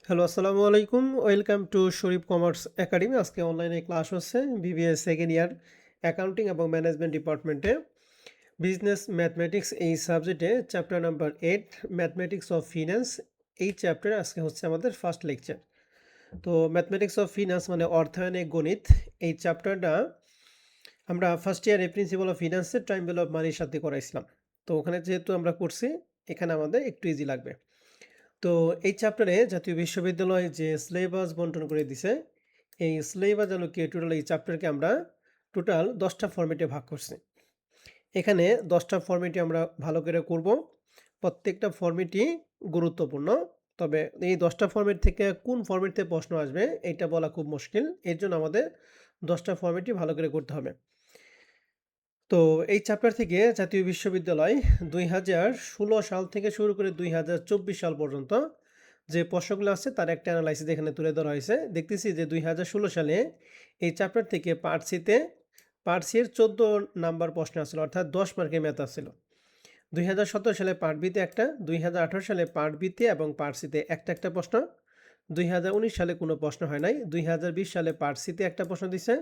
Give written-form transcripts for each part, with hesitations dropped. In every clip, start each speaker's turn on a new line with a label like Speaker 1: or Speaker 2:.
Speaker 1: Hello, আসসালামু আলাইকুম। Welcome to Sharif commerce academy. আজকে অনলাইনে ক্লাস হচ্ছে বিবিএ সেকেন্ড ইয়ার অ্যাকাউন্টিং এবং ম্যানেজমেন্ট ডিপার্টমেন্টে বিজনেস ম্যাথমেটিক্স এই সাবজেক্টে chapter number 8 mathematics of finance. এই চ্যাপ্টারে আজকে হচ্ছে আমাদের ফার্স্ট লেকচার। তো ম্যাথমেটিক্স অফ ফিন্যান্স মানে অর্থায়নে গণিত। এই চ্যাপ্টারটা আমরা ফার্স্ট ইয়ারে প্রিন্সিপাল অফ ফিন্যান্সের ট্রায়াঙ্গল অফ মানির সাথে করাইছিলাম। তো ওখানে যেহেতু আমরা করছি, এখানে আমাদের একটু ইজি লাগবে। তো এই চ্যাপ্টারে জাতীয় বিশ্ববিদ্যালয় যে সিলেবাস বন্টন করে দিছে, এই সিলেবাস আলোকে টোটাল এই চ্যাপ্টারকে আমরা টোটাল 10টা ফরম্যাটে ভাগ করছি। এখানে 10টা ফরম্যাটে আমরা ভালো করে করব। প্রত্যেকটা ফরম্যাটই গুরুত্বপূর্ণ। তবে এই 10টা ফরম্যাট থেকে কোন ফরম্যাট থেকে প্রশ্ন আসবে এটা বলা খুব মুশকিল। এর জন্য আমাদের 10টা ফরম্যাটই ভালো করে করতে হবে। তো এই চ্যাপ্টার থেকে জাতীয় বিশ্ববিদ্যালয় 2016 সাল থেকে শুরু করে 2024 সাল পর্যন্ত যে প্রশ্নগুলো আছে তার একটা অ্যানালাইসিস এখানে তুলে ধরা হয়েছে। দেখতেছি যে 2016 সালে এই চ্যাপ্টার থেকে পার্ট সির 14 নাম্বার প্রশ্ন আসছিল, অর্থাৎ 10 মার্কের ম্যাথ আসছিল। 2017 সালে পার্ট বিতে একটা, 2018 সালে পার্ট বিতে এবং পার্ট সিতে একটা প্রশ্ন, 2019 সালে কোনো প্রশ্ন হয় নাই, 2020 সালে পার্ট সিতে একটা প্রশ্ন দিছে,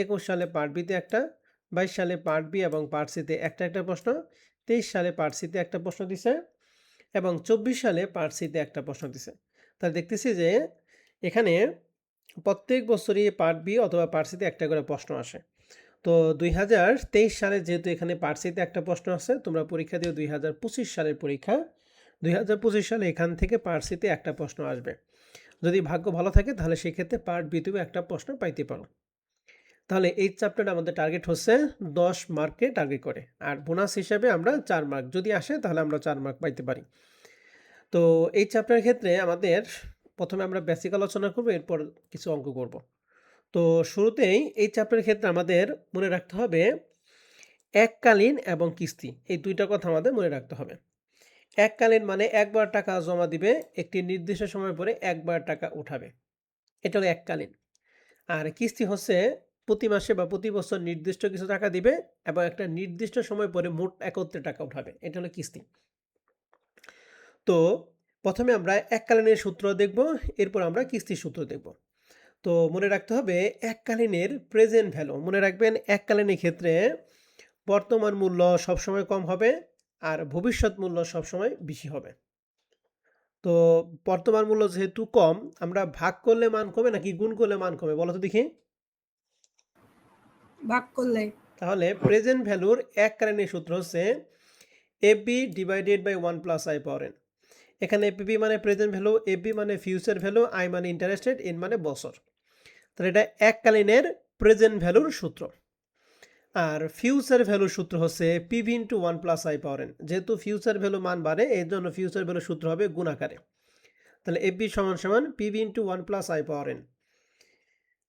Speaker 1: 21 সালে পার্ট বিতে একটা, 22 সালে পার্ট বি এবং পার্ট সিতে একটা প্রশ্ন, 23 সালে পার্ট সিতে একটা প্রশ্ন দিছে এবং 24 সালে পার্ট সিতে একটা প্রশ্ন দিছে। তাহলে দেখতেছি যে এখানে প্রত্যেক বছরই পার্ট বি অথবা পার্ট সিতে একটা করে প্রশ্ন আসে। তো 2023 সালে যেহেতু এখানে পার্ট সিতে একটা প্রশ্ন আছে, তোমরা পরীক্ষা দিও 2025 সালের পরীক্ষা। 2025 সালে এখান থেকে পার্ট সিতে একটা প্রশ্ন আসবে। যদি ভাগ্য ভালো থাকে তাহলে সেক্ষেত্রে পার্ট বিতেও একটা প্রশ্ন পাইতে পারো। তাহলে এই চ্যাপ্টারটা আমাদের টার্গেট হচ্ছে 10 মার্কে টার্গেট করে, আর বোনাস হিসাবে আমরা 4 মার্ক যদি আসে তাহলে আমরা 4 মার্ক পাইতে পারি। তো এই চ্যাপ্টারের ক্ষেত্রে আমাদের প্রথমে আমরা বেসিক আলোচনা করব, এরপর কিছু অঙ্ক করব। তো শুরুতেই এই চ্যাপ্টারের ক্ষেত্রে আমাদের মনে রাখতে হবে এককালীন এবং কিস্তি, এই দুইটা কথা আমাদের মনে রাখতে হবে। এককালীন মানে একবার টাকা জমা দিবে, একটি নির্দিষ্ট সময় পরে একবার টাকা উঠাবে, এটা হলো এককালীন। আর কিস্তি হচ্ছে প্রতি মাসে বা প্রতি বছর নির্দিষ্ট কিছু টাকা দিবে এবং একটা নির্দিষ্ট সময় পরে মোট একত্রে টাকা উঠাবে, এটা হলো কিস্তি। তো প্রথমে আমরা এককালীনের সূত্র দেখব, এরপর আমরা কিস্তির সূত্র দেখব। তো মনে রাখতে হবে এককালীনের প্রেজেন্ট ভ্যালু। মনে রাখবেন এককালীনের ক্ষেত্রে বর্তমান মূল্য সবসময় কম হবে আর ভবিষ্যৎ মূল্য সবসময় বেশি হবে। তো বর্তমান মূল্য যেহেতু কম, আমরা ভাগ করলে মান কমে নাকি গুণ করলে মান কমে বলো তো দেখি?
Speaker 2: ভাগ করলে।
Speaker 1: তাহলে প্রেজেন্ট ভ্যালুর এককালীনের সূত্র হচ্ছে FV divided by 1 plus I power N. এখানে এপিবি মানে প্রেজেন্ট ভ্যালু, এফবি মানে ফিউচার ভ্যালু, আই মানে ইন্টারেস্ট রেট, এন মানে বছর। তাহলে এটা এককালীনের প্রেজেন্ট ভ্যালুর সূত্র। আর ফিউচার ভ্যালুর সূত্র হচ্ছে PV into 1 plus I power N. যেহেতু ফিউচার ভ্যালু মান বাড়ে, এর জন্য ফিউচার ভ্যালুর সূত্র হবে গুণ আকারে। তাহলে এফবি সমান সমান PV into 1 plus I power N.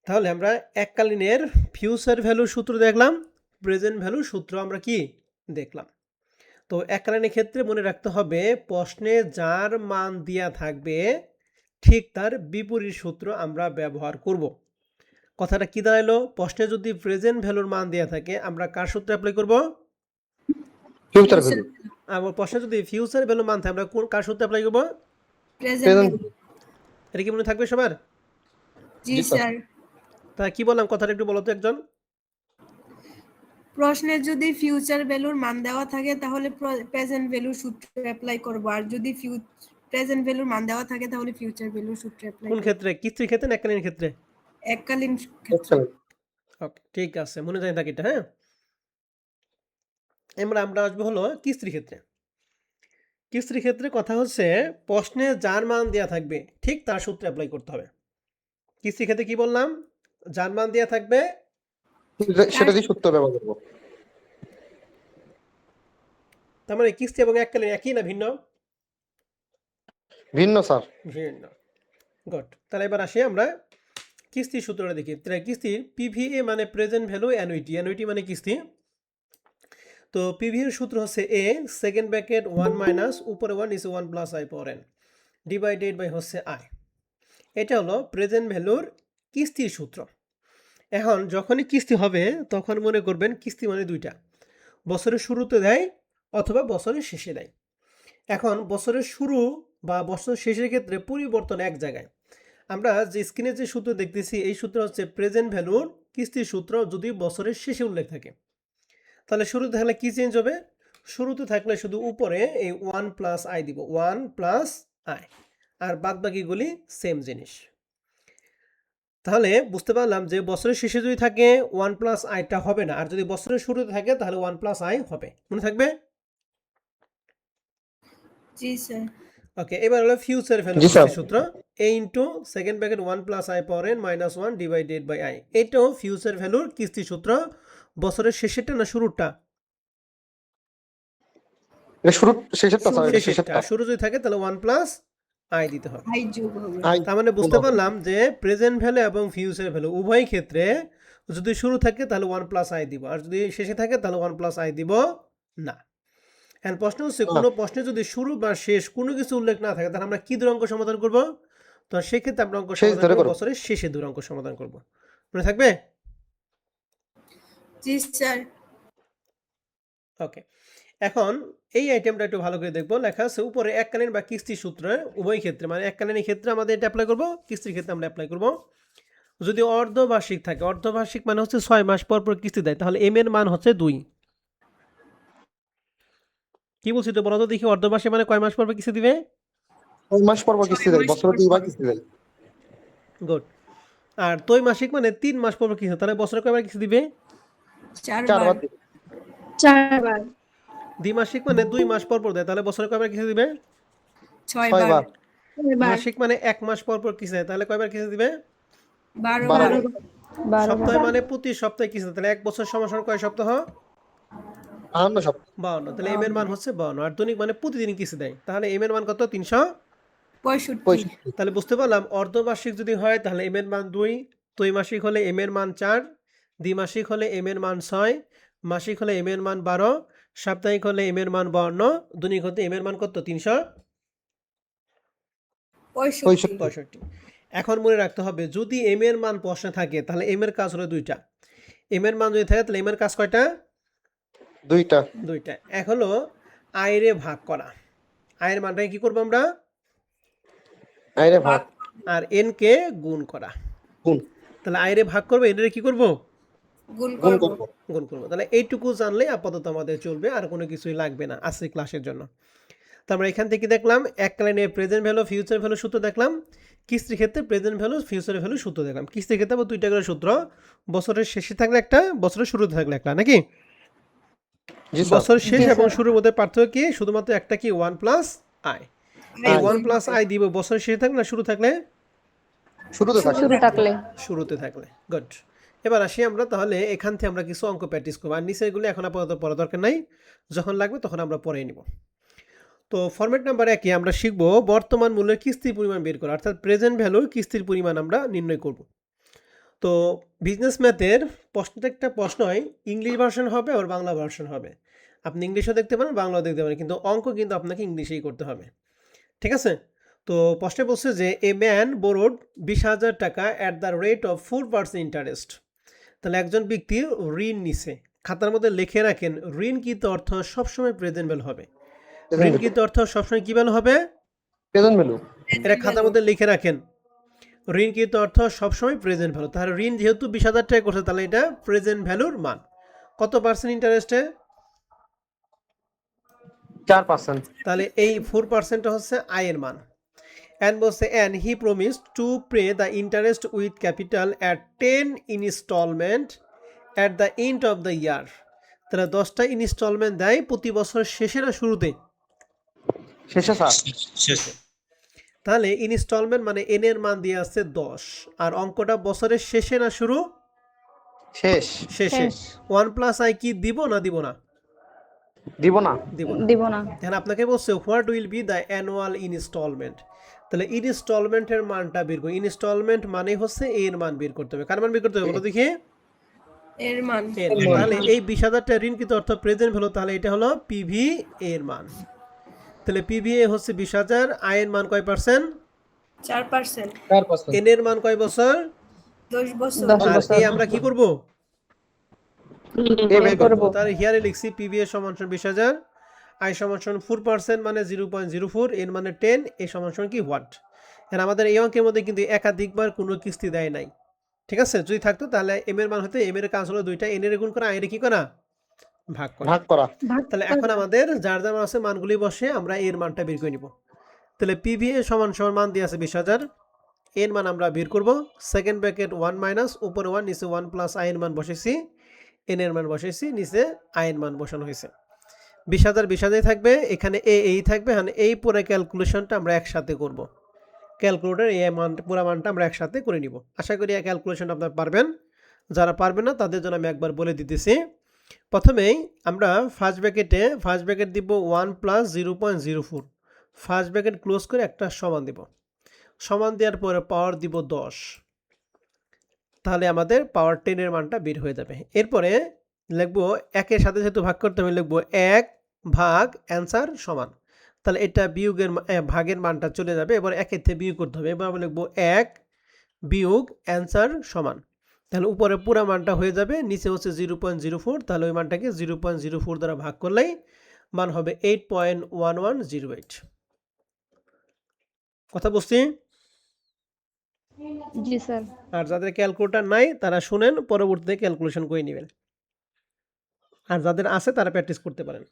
Speaker 1: তাহলে আমরা এককালীনের ফিউচার ভ্যালুর সূত্র দেখলাম, প্রেজেন্ট ভ্যালুর সূত্র আমরা কি দেখলাম। তো এককালীনের ক্ষেত্রে মনে রাখতে হবে প্রশ্নে যার মান দেয়া থাকবে ঠিক তার বিপরীত সূত্র আমরা ব্যবহার করব। কথাটা কি দাঁড়াইলো? প্রশ্নে যদি প্রেজেন্ট ভ্যালুর মান দেয়া থাকে আমরা কার সূত্র অ্যাপ্লাই করব?
Speaker 3: Future value.
Speaker 1: আর প্রশ্নে যদি ফিউচার ভ্যালু মান থাকে আমরা কোন কার সূত্র অ্যাপ্লাই করব?
Speaker 2: Present value.
Speaker 1: এটা কি মনে থাকবে সবার?
Speaker 2: জি স্যার।
Speaker 1: তা কি বললাম কথাটা একটু বলো তো একজন।
Speaker 2: প্রশ্নে যদি ফিউচার ভ্যালুর মান দেওয়া থাকে তাহলে প্রেজেন্ট ভ্যালুর সূত্র অ্যাপ্লাই করব, আর যদি প্রেজেন্ট ভ্যালুর মান দেওয়া থাকে তাহলে ফিউচার ভ্যালুর সূত্র অ্যাপ্লাই
Speaker 1: কোন
Speaker 2: করব।
Speaker 1: ক্ষেত্রে? কিস্তির ক্ষেত্রে না এককালীন ক্ষেত্রে?
Speaker 2: এককালীন ক্ষেত্রে।
Speaker 1: ওকে, ঠিক আছে, মনে জানি থাকি এটা। হ্যাঁ, আমরা আসবো হলো কিস্তির ক্ষেত্রে। কিস্তির ক্ষেত্রে কথা হচ্ছে প্রশ্নে যার মান দেওয়া থাকবে ঠিক তার সূত্রে অ্যাপ্লাই করতে হবে। কিস্তির ক্ষেত্রে কি বললাম? যার মান দেওয়া থাকবে
Speaker 3: সেটা দিয়ে সূত্র ব্যবহার করব।
Speaker 1: তার মানে কিস্তি এবং এককালীন একই না ভিন্ন?
Speaker 3: ভিন্ন স্যার।
Speaker 1: ভিন্ন। গুড। তাহলে এবার আসি আমরা কিস্তির সূত্রটা দেখি। তাহলে কিস্তির পিভিএ মানে প্রেজেন্ট ভ্যালু অ্যানুইটি, অ্যানুইটি মানে কিস্তি। তো পিভি এর সূত্র হচ্ছে এ সেকেন্ড ব্র্যাকেট 1 মাইনাস উপরে 1 নিচে 1 plus I power N divided by হচ্ছে আই। এটা হলো প্রেজেন্ট ভ্যালুর কিস্তির সূত্র। এখন যখনই কিস্তি হবে তখন মনে করবেন কিস্তি মানে দুইটা, বছরের শুরুতে দেয় অথবা বছরের শেষে দেয়। এখন বছরের শুরু বা বছর শেষের ক্ষেত্রে পরিবর্তন এক জায়গায়। আমরা যে স্ক্রিনে যে সূত্র দেখতেছি এই সূত্র হচ্ছে প্রেজেন্ট ভ্যালুর কিস্তির সূত্র যদি বছরের শেষে উল্লেখ থাকে। তাহলে শুরুতে থাকলে কি চেঞ্জ হবে? শুরুতে থাকলে শুধু উপরে এই 1 প্লাস আই দিব, 1 প্লাস আই, আর বাদ বাকিগুলি সেম জিনিস। তাহলে বুঝতে পারলাম যে বছরের শেষে যদি থাকে 1 প্লাস আইটা হবে না, আর যদি বছরের শুরুতে থাকে তাহলে 1 প্লাস আই হবে। মনে থাকবে?
Speaker 2: জি স্যার।
Speaker 1: ওকে, এবার হলো ফিউচার ভ্যালু
Speaker 3: জি, স্যার।
Speaker 1: সূত্র a into second bracket 1 plus I power n minus 1 divided by I. এটাও ফিউচার ভ্যালুর কিস্তি সূত্র, বছরের শেষেরটা না শুরুরটা?
Speaker 3: এটা শেষেরটা স্যার, এটা
Speaker 1: শেষেরটা।
Speaker 3: শেষেরটা।
Speaker 1: শুরু যদি থাকে তাহলে 1 প্লাস আই দিতে হবে।
Speaker 2: আই যোগ হবে।
Speaker 3: আই
Speaker 1: তার মানে বুঝতে
Speaker 3: হবে।
Speaker 1: পারলাম যে প্রেজেন্ট ভ্যালু এবং ফিউচার ভ্যালু উভয় ক্ষেত্রে যদি শুরু থাকে তাহলে 1 প্লাস আই দিব, আর যদি শেষে থাকে তাহলে 1 প্লাস আই দিব না। এখন প্রশ্ন হচ্ছে কোনো প্রশ্নে যদি শুরু বা শেষ কোনো কিছু উল্লেখ না থাকে তাহলে আমরা কি দুই অঙ্ক সমাধান করব? তো সেক্ষেত্রে আমরা অঙ্ক
Speaker 3: শেষ
Speaker 1: সমাধান
Speaker 3: ধরে
Speaker 1: করব
Speaker 3: করো।
Speaker 1: বছরের শেষে দুই অঙ্ক সমাধান করব। মনে থাকবে?
Speaker 2: জি স্যার।
Speaker 1: ওকে, এখন এই আইটেমটা একটু ভালো করে দেখবো। লেখা আছে উপরে এককালীন বা কিস্তি সূত্রে উভয় ক্ষেত্রে, মানে এককালীন ক্ষেত্রে আমাদের এটা অ্যাপ্লাই করব, কিস্তির ক্ষেত্রে আমরা অ্যাপ্লাই করব। যদি অর্ধবার্ষিক থাকে, অর্ধবার্ষিক মানে হচ্ছে 6 মাস পর পর কিস্তি দেয়, তাহলে এম এর মান হচ্ছে 2। কি বলছি তো বলো তো দেখি, অর্ধবার্ষিক মানে কয় মাস পর পর কিস্তি দিবে?
Speaker 3: 6 মাস পর কিস্তি দেয়, বছরে 2 বার কিস্তি দেয়।
Speaker 1: গুড। আর ত্রৈমাসিক মানে 3 মাস পর পর কিস্তি, তাহলে বছরে কয়বার কিস্তি দিবে?
Speaker 2: 4
Speaker 3: 4
Speaker 2: বার।
Speaker 3: বার দিবে।
Speaker 4: 4 বার।
Speaker 1: দ্বিমাসিক মানে 2 মাস পর পর দেয়, তাহলে বছরে কয়বার কিস্তি দিবে?
Speaker 2: 6
Speaker 3: 6
Speaker 2: বার।
Speaker 3: বার।
Speaker 4: 6 বার।
Speaker 1: মাসিক মানে 1 মাস পর পর কিস্তি দেয়, তাহলে কয়বার কিস্তি দিবে?
Speaker 2: 12
Speaker 3: 12
Speaker 2: বার।
Speaker 3: বার।
Speaker 4: 12
Speaker 1: সপ্তাহে
Speaker 4: বার।
Speaker 1: মানে প্রতি সপ্তাহে কিস্তি, তাহলে 1 বছর সমান সমান কয় সপ্তাহ?
Speaker 3: 52 সপ্তাহ।
Speaker 1: 52। তাহলে এম এর মান হচ্ছে 52। আর দৈনিক মানে প্রতিদিন কিস্তি দেয়, তাহলে এম এর মান কত? 365।
Speaker 2: 65।
Speaker 1: তাহলে বুঝতে পারলাম অর্ধবার্ষিক যদি হয় তাহলে এম এর মান 2, ত্রৈমাসিক হলে এম এর মান 4, দ্বিমাসিক হলে এম এর মান 6, মাসিক হলে এম এর মান 12, সাপ্তাহিক হলে এম এর মান 52, দৈনিক হতে এম এর মান কত?
Speaker 2: 65।
Speaker 1: 365। এখন মনে রাখতে হবে যদি এম এর মান প্রশ্নে থাকে তাহলে এম এর কাজ হলো দুইটা। এম এর মান যদি থাকে তাহলে এম এর কাজ কয়টা?
Speaker 3: 2টা।
Speaker 1: দুইটা। এক হলো আয়েরে ভাগ করা, আয়ের মানটাকে কি করবো আমরা?
Speaker 3: আইরে ভাগ
Speaker 1: আর এন কে গুণ করা।
Speaker 3: গুণ
Speaker 1: তাহলে আয়েরে ভাগ করবো, এনের কি করবো?
Speaker 2: গুণ
Speaker 3: গুণ
Speaker 2: করব।
Speaker 3: করব।
Speaker 1: গুণ করবো। তাহলে এইটুকু জানলে আপাতত আমাদের চলবে, আর কোনো কিছুই লাগবে না আজকের ক্লাসের জন্য। তো আমরা এখান থেকে দেখলাম এককালীনে প্রেজেন্ট ভ্যালু ফিউচার ভ্যালু সূত্র দেখলাম, কিস্তির ক্ষেত্রে প্রেজেন্ট ভ্যালু ফিউচার ভ্যালু সূত্র দেখলাম। কিস্তির ক্ষেত্রে আবার 2টা করে সূত্র, বছরের শেষে থাকলে একটা, বছরের শুরুতে থাকলে একটা, নাকি?
Speaker 3: জি স্যার।
Speaker 1: বছর শেষ
Speaker 4: জি,
Speaker 1: এবং
Speaker 4: স্যার।
Speaker 1: শুরুর মধ্যে পার্থক্য কি? শুধুমাত্র একটা, কি? 1 প্লাস আই। এই
Speaker 3: আই।
Speaker 1: 1 প্লাস আই দিব বছরের শেষে থাকলে না শুরু থাকলে?
Speaker 3: শুরুতে থাকে।
Speaker 4: শুরু থাকলে।
Speaker 1: শুরুতে থাকলে। গুড। এবার আসি আমরা তাহলে এখান থেকে আমরা কিছু অঙ্ক প্র্যাকটিস করবো, আর নিচেরগুলো এখন আপাতত পড়া দরকার নাই, যখন লাগবে তখন আমরা পড়ে নিব। তো ফরম্যাট নাম্বার 1 আমরা শিখব বর্তমান মূল্যের কিস্তির পরিমাণ বের করা, অর্থাৎ প্রেজেন্ট ভ্যালুর কিস্তির পরিমাণ আমরা নির্ণয় করব। তো বিজনেস ম্যাথের প্রত্যেকটা প্রশ্নই ইংলিশ ভার্সন হবে আর বাংলা ভার্সন হবে। আপনি ইংলিশও দেখতে পারেন, বাংলাও দেখতে পারেন, কিন্তু অঙ্ক কিন্তু আপনাকে ইংলিশেই করতে হবে, ঠিক আছে? তো প্রশ্নে বলছে যে এ ম্যান বোরোড 20,000 টাকা at the rate of 4% interest. তাহলে একজন ব্যক্তি ঋণ নিছে, খাতার মধ্যে লিখে রাখেন ঋণকৃত অর্থ সবসময় প্রেজেন্ট ভ্যালু হবে। ঋণকৃত অর্থ সবসময় কি ভ্যালু হবে?
Speaker 3: Present value.
Speaker 1: এটা খাতার মধ্যে লিখে রাখেন, ঋণকৃত অর্থ সবসময় প্রেজেন্ট ভ্যালু। তাহলে ঋণ যেহেতু 20,000 টাকা করছে তাহলে এটা প্রেজেন্ট ভ্যালুর মান। কত পার্সেন্ট ইন্টারেস্টে?
Speaker 3: 4%।
Speaker 1: তাহলে এই 4% হচ্ছে আয়ের মান। অ্যান্ড বলছে and he promised to pay the interest with capital at 10 instalment at the end of the year. তাহলে 10টা ইনস্টলমেন্ট দেয় প্রতি বছর শেষে না শুরুতে?
Speaker 3: শেষে স্যার।
Speaker 1: শেষে। তাহলে ইনস্টলমেন্ট মানে এন এর মান দিয়ে আসছে 10, আর অঙ্কটা বছরের শেষে না শুরু?
Speaker 3: শেষ।
Speaker 1: শেষে। 1 প্লাস আই কি দিব না দিব না?
Speaker 3: দিব না।
Speaker 1: দিব না।
Speaker 4: দিব না।
Speaker 1: এখন আপনাকে বলছে what will be the annual instalment. তাহলে ইনস্টলমেন্টের মানটা বের করি। ইনস্টলমেন্ট মানে হচ্ছে এর মান বের করতে হবে। কার মান বের করতে হবে বলো দেখি?
Speaker 2: এর মান।
Speaker 1: এর মান। তাহলে এই 20,000 টাকা ঋণকৃত অর্থ প্রেজেন্ট ভ্যালু, তাহলে এটা হলো পিভি এর মান। তাহলে পিভি এ হচ্ছে 20,000, আয়ের মান কয় পার্সেন্ট?
Speaker 2: 4%।
Speaker 3: 4%।
Speaker 1: এন এর মান কয় বছর?
Speaker 2: 10 বছর।
Speaker 4: 10
Speaker 1: আর
Speaker 4: বছর।
Speaker 1: এই আমরা কি করব?
Speaker 3: এ বের করব।
Speaker 4: করব।
Speaker 1: তাহলে হিয়ারে লিখছি পিভি এ সমান 20,000, আই সমান সমান 4% মানে 0.04, এর মানে 10, এ সমান সমান কি হোয়াট। আর আমাদের এই অঙ্কের মধ্যে কিন্তু একাধিকবার কোনো কিস্তি দেয় নাই, ঠিক আছে। যদি থাকতো তাহলে এম এর মান হতে এম এর কাজ হলো দুইটা, এন এর গুণ করা, আই এর কি করা, ভাগ করা।
Speaker 3: ভাগ করা।
Speaker 1: তাহলে এখন আমাদের যার যার আছে মানগুলি বসে আমরা এর মানটা বের করে নিব। তাহলে পিভিএ সমান সমান মান দিয়ে আছে 20,000, এর মান আমরা বের করব। সেকেন্ড ব্র্যাকেট 1 মাইনাস, উপরে 1 নিচে 1 প্লাস আই এর মান বসেছি, এন এর মান বসেছি, নিচে আই এর মান বসানো হয়েছে। 20,000 20,000 থাকবে, এখানে এই থাকবে, হ্যাঁ এই পুরো ক্যালকুলেশনটা আমরা একসাথে করব। ক্যালকুলেটর এই মান পুরো মানটা আমরা একসাথে করে নিব। আশা করি এই ক্যালকুলেশন আপনারা পারবেন। যারা পারবেন না তাদের জন্য আমি একবার বলে দিতেছি। প্রথমেই আমরা ফার্স্ট ব্র্যাকেট দিব 1 প্লাস 0.04, ফার্স্ট ব্র্যাকেট ক্লোজ করে একটা সমান দিব, সমান দেওয়ার পরে পাওয়ার দিব 10, তাহলে আমাদের পাওয়ার 10 এর মানটা বের হয়ে যাবে। এরপরে লিখবো একের সাথে যেহেতু ভাগ করতে হবে, লিখবো 1 ভাগ অ্যান্সার সমান, তাহলে এটা ভাগের মানটা চলে যাবে। এবার একের থেকে বিয়োগ করতে হবে, এবার আমরা লিখবো 1 বিয়োগ অ্যান্সার সমান, তাহলে উপরে পুরো মানটা হয়ে যাবে, নিচে হচ্ছে 0.04, তাহলে ওই মানটাকে 0.04 দ্বারা ভাগ করলেই মান হবে 8.1108। কথা বুঝছি?
Speaker 4: জি স্যার।
Speaker 1: আর যাদের ক্যালকুলেটর নাই তারা শুনেন, পরবর্তীতে ক্যালকুলেশন করে নেবেন, আর যাদের আছে তারা প্র্যাকটিস করতে পারেন।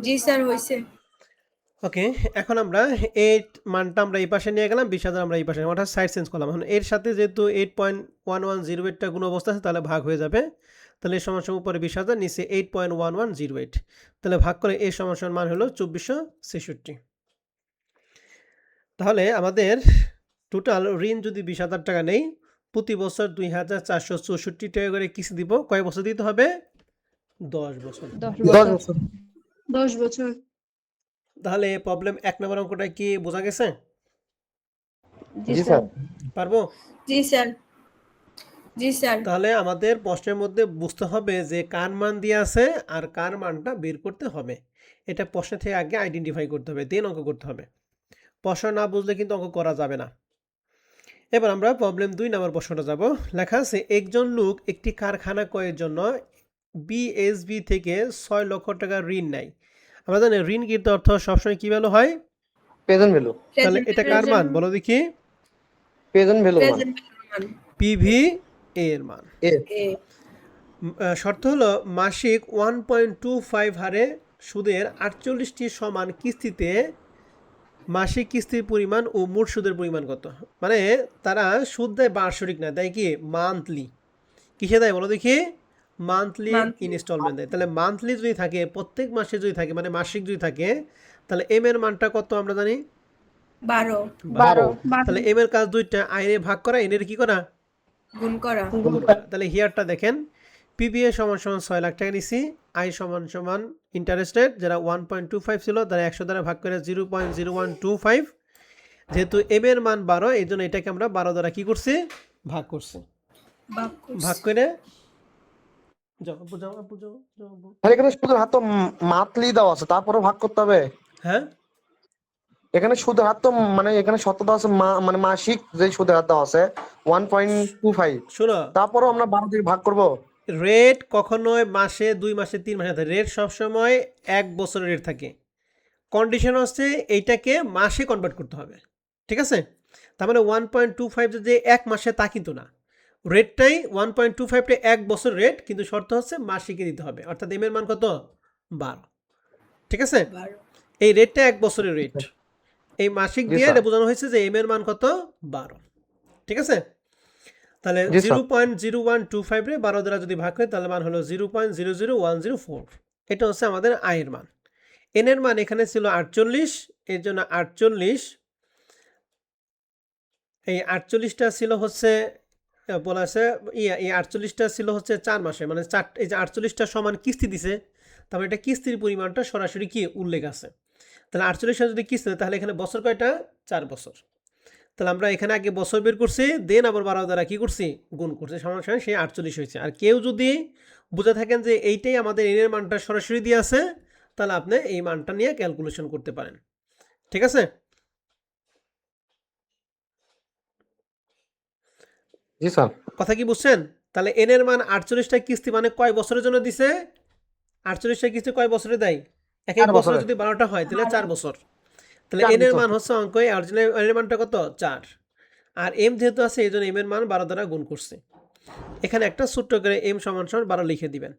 Speaker 2: জি স্যার হইছে।
Speaker 1: ওকে, এখন আমরা 8 মানটা আমরা এই পাশে নিয়ে গেলাম, 20,000 আমরা এই পাশে, অর্থাৎ সাইড চেঞ্জ করলাম। এখন এর সাথে যেহেতু 8.1108টা গুণ অবস্থা আছে, তাহলে ভাগ হয়ে যাবে। তাহলে এই সমান সমান উপরে 20,000, নিচে 8.1108, তাহলে ভাগ করে এই সমান সমান মান হলো 2466। তাহলে আমাদের টোটাল ঋণ যদি 20,000 টাকা নেই, প্রতি বছর 2,464 টাকা করে কিস্তি দিব। কয় বছর দিতে হবে? 10 বছর।
Speaker 4: 10
Speaker 3: 10
Speaker 4: বছর।
Speaker 3: বছর।
Speaker 4: 10 বছর।
Speaker 1: তাহলে প্রবলেম 1 নম্বর অঙ্কটা কি বোঝা গেছে?
Speaker 4: জি
Speaker 3: জি
Speaker 4: স্যার।
Speaker 3: স্যার।
Speaker 1: পারবো?
Speaker 2: জি স্যার। জি স্যার।
Speaker 1: তাহলে আমাদের প্রশ্নের মধ্যে বুঝতে হবে যে কার মান দিয়ে আছে আর কার মানটা বের করতে হবে। এটা প্রশ্ন থেকে আগে আইডেন্টিফাই করতে হবে, দেন অঙ্ক করতে হবে। প্রশ্ন না বুঝলে কিন্তু অঙ্ক করা যাবে না। এবার আমরা প্রবলেম 2 নম্বর প্রশ্নটা যাব। লেখা আছে একজন লোক একটি কারখানা ক্রয়ের জন্য বিএসবি থেকে 6 লক্ষ টাকা ঋণ নেয়। আমরা জানি ঋণ কৃত অর্থ সবসময় কি ভ্যালু হয়?
Speaker 3: Present value.
Speaker 1: তাহলে এটা কার মান বলো দেখি?
Speaker 3: প্রেজেন্ট ভ্যালু মান।
Speaker 2: প্রেজেন্ট মান।
Speaker 1: পিভি এর মান।
Speaker 3: এ
Speaker 1: শর্ত হলো মাসিক 1.25 হারে সুদের 48টি সমান কিস্তিতে মাসিক কিস্তির পরিমাণ ও মোট সুদের পরিমাণ কত। মানে তারা সুদ দেয় বার্ষিক না, দেয় কি মান্থলি। কিসে দেয় বলো দেখি? Monthly
Speaker 2: Monthly।
Speaker 1: ইনস্টলমেন্ট দেয়। তাহলে মান্থলি যদি থাকে, প্রত্যেক মাসে যদি থাকে, মানে মাসিক যদি থাকে, তাহলে এম এর মানটা কত আমরা জানি?
Speaker 2: 12
Speaker 3: 12।
Speaker 1: তাহলে এম এর কাজ দুইটা, আই এর ভাগ করা, এন এর কি করা?
Speaker 2: গুণ করা।
Speaker 1: গুণ করা। তাহলে হিয়ারটা দেখেন, পিবিএ সমান সমান 6 লাখ টাকা নিছি, আই সমান সমান ইন্টারেস্ট রেট যেটা 1.25 ছিল, তারা 100 দ্বারা ভাগ করে 0.0125। যেহেতু এম এর মান 12, এই জন্য এটাকে আমরা 12 দ্বারা কি করছি? ভাগ করছি। ভাগ করে
Speaker 3: তাহলে এখানে সুদের হার তো মান্থলি দেওয়া আছে, তারপরে ভাগ করতে হবে।
Speaker 1: হ্যাঁ,
Speaker 3: এখানে সুদের হার তো মানে এখানে শর্ত দেওয়া আছে মানে মাসিক যে সুদের হার দেওয়া আছে 1.25,
Speaker 1: শোনো,
Speaker 3: তারপরও আমরা 12 দিয়ে ভাগ করব।
Speaker 1: রেট কখনোই মাসে, 2 মাসে, 3 মাসে থাকে। রেট সবসময় 1 বছরের রেট থাকে। কন্ডিশন হচ্ছে এইটাকে মাসে কনভার্ট করতে হবে, ঠিক আছে? তার মানে 1.25 যদি 1 মাসে, তা কিন্তু না। রেটটাই 1.25টা 1 বছর রেট, কিন্তু শর্ত হচ্ছে মাসিকে দিতে হবে। অর্থাৎ এম এর মান কত? 12, ঠিক আছে?
Speaker 2: 12।
Speaker 1: এই রেটটা 1 বছরের রেট, এই মাসিক
Speaker 3: জি
Speaker 1: দিয়ে
Speaker 3: স্যার।
Speaker 1: এটা বোঝানো হয়েছে যে এম এর মান কত? 12, ঠিক আছে? তাহলে
Speaker 3: জি স্যার।
Speaker 1: 0.0125 রে 12 দ্বারা যদি ভাগ করি, তাহলে মান হলো 0.00104। এটা হচ্ছে আমাদের আয়ের মান। এন এর মান এখানে ছিল 48, এর জন্য 48, এই 48টা ছিল হচ্ছে বলা আছে এই 48টা ছিল হচ্ছে 4 মাসে, মানে এই যে 48টা সমান কিস্তি দিছে, তারপরে এটা কিস্তির পরিমাণটা সরাসরি কি উল্লেখ আছে। তাহলে 48টা যদি কিস্তি, তাহলে এখানে বছর কয়টা? 4 বছর। তাহলে আমরা এখানে আগে বছর বের করছি, দেন আবার 12 দ্বারা কি করছি? গুণ করছি, সমান সমান সেই 48 হয়েছে। আর কেউ যদি বুঝে থাকেন যে এইটাই আমাদের এনের মানটা সরাসরি দিয়ে আছে, তাহলে আপনি এই মানটা নিয়ে ক্যালকুলেশন করতে পারেন, ঠিক আছে?
Speaker 3: জি স্যার।
Speaker 1: কথা কি বুঝছেন? তাহলে এন এর মান 48টা কিস্তি মানে কয় বছরের জন্য দিছে? 48টা কিস্তি কয় বছরে দেয়? এক এক
Speaker 3: 4
Speaker 1: বছরে
Speaker 3: বছরে।
Speaker 1: যদি 12টা হয় তাহলে 4 বছর। তাহলে
Speaker 3: 4
Speaker 1: এন এর
Speaker 3: বছর।
Speaker 1: মান হচ্ছে অঙ্ক অরিজিনাল এন এর মানটা কত? 4। আর এম যেহেতু আছে এই জন্য এম এর মান 12 দ্বারা গুণ করছে। এখানে একটা ছোট্ট করে এম সমান সমান 12 লিখে দিবেন।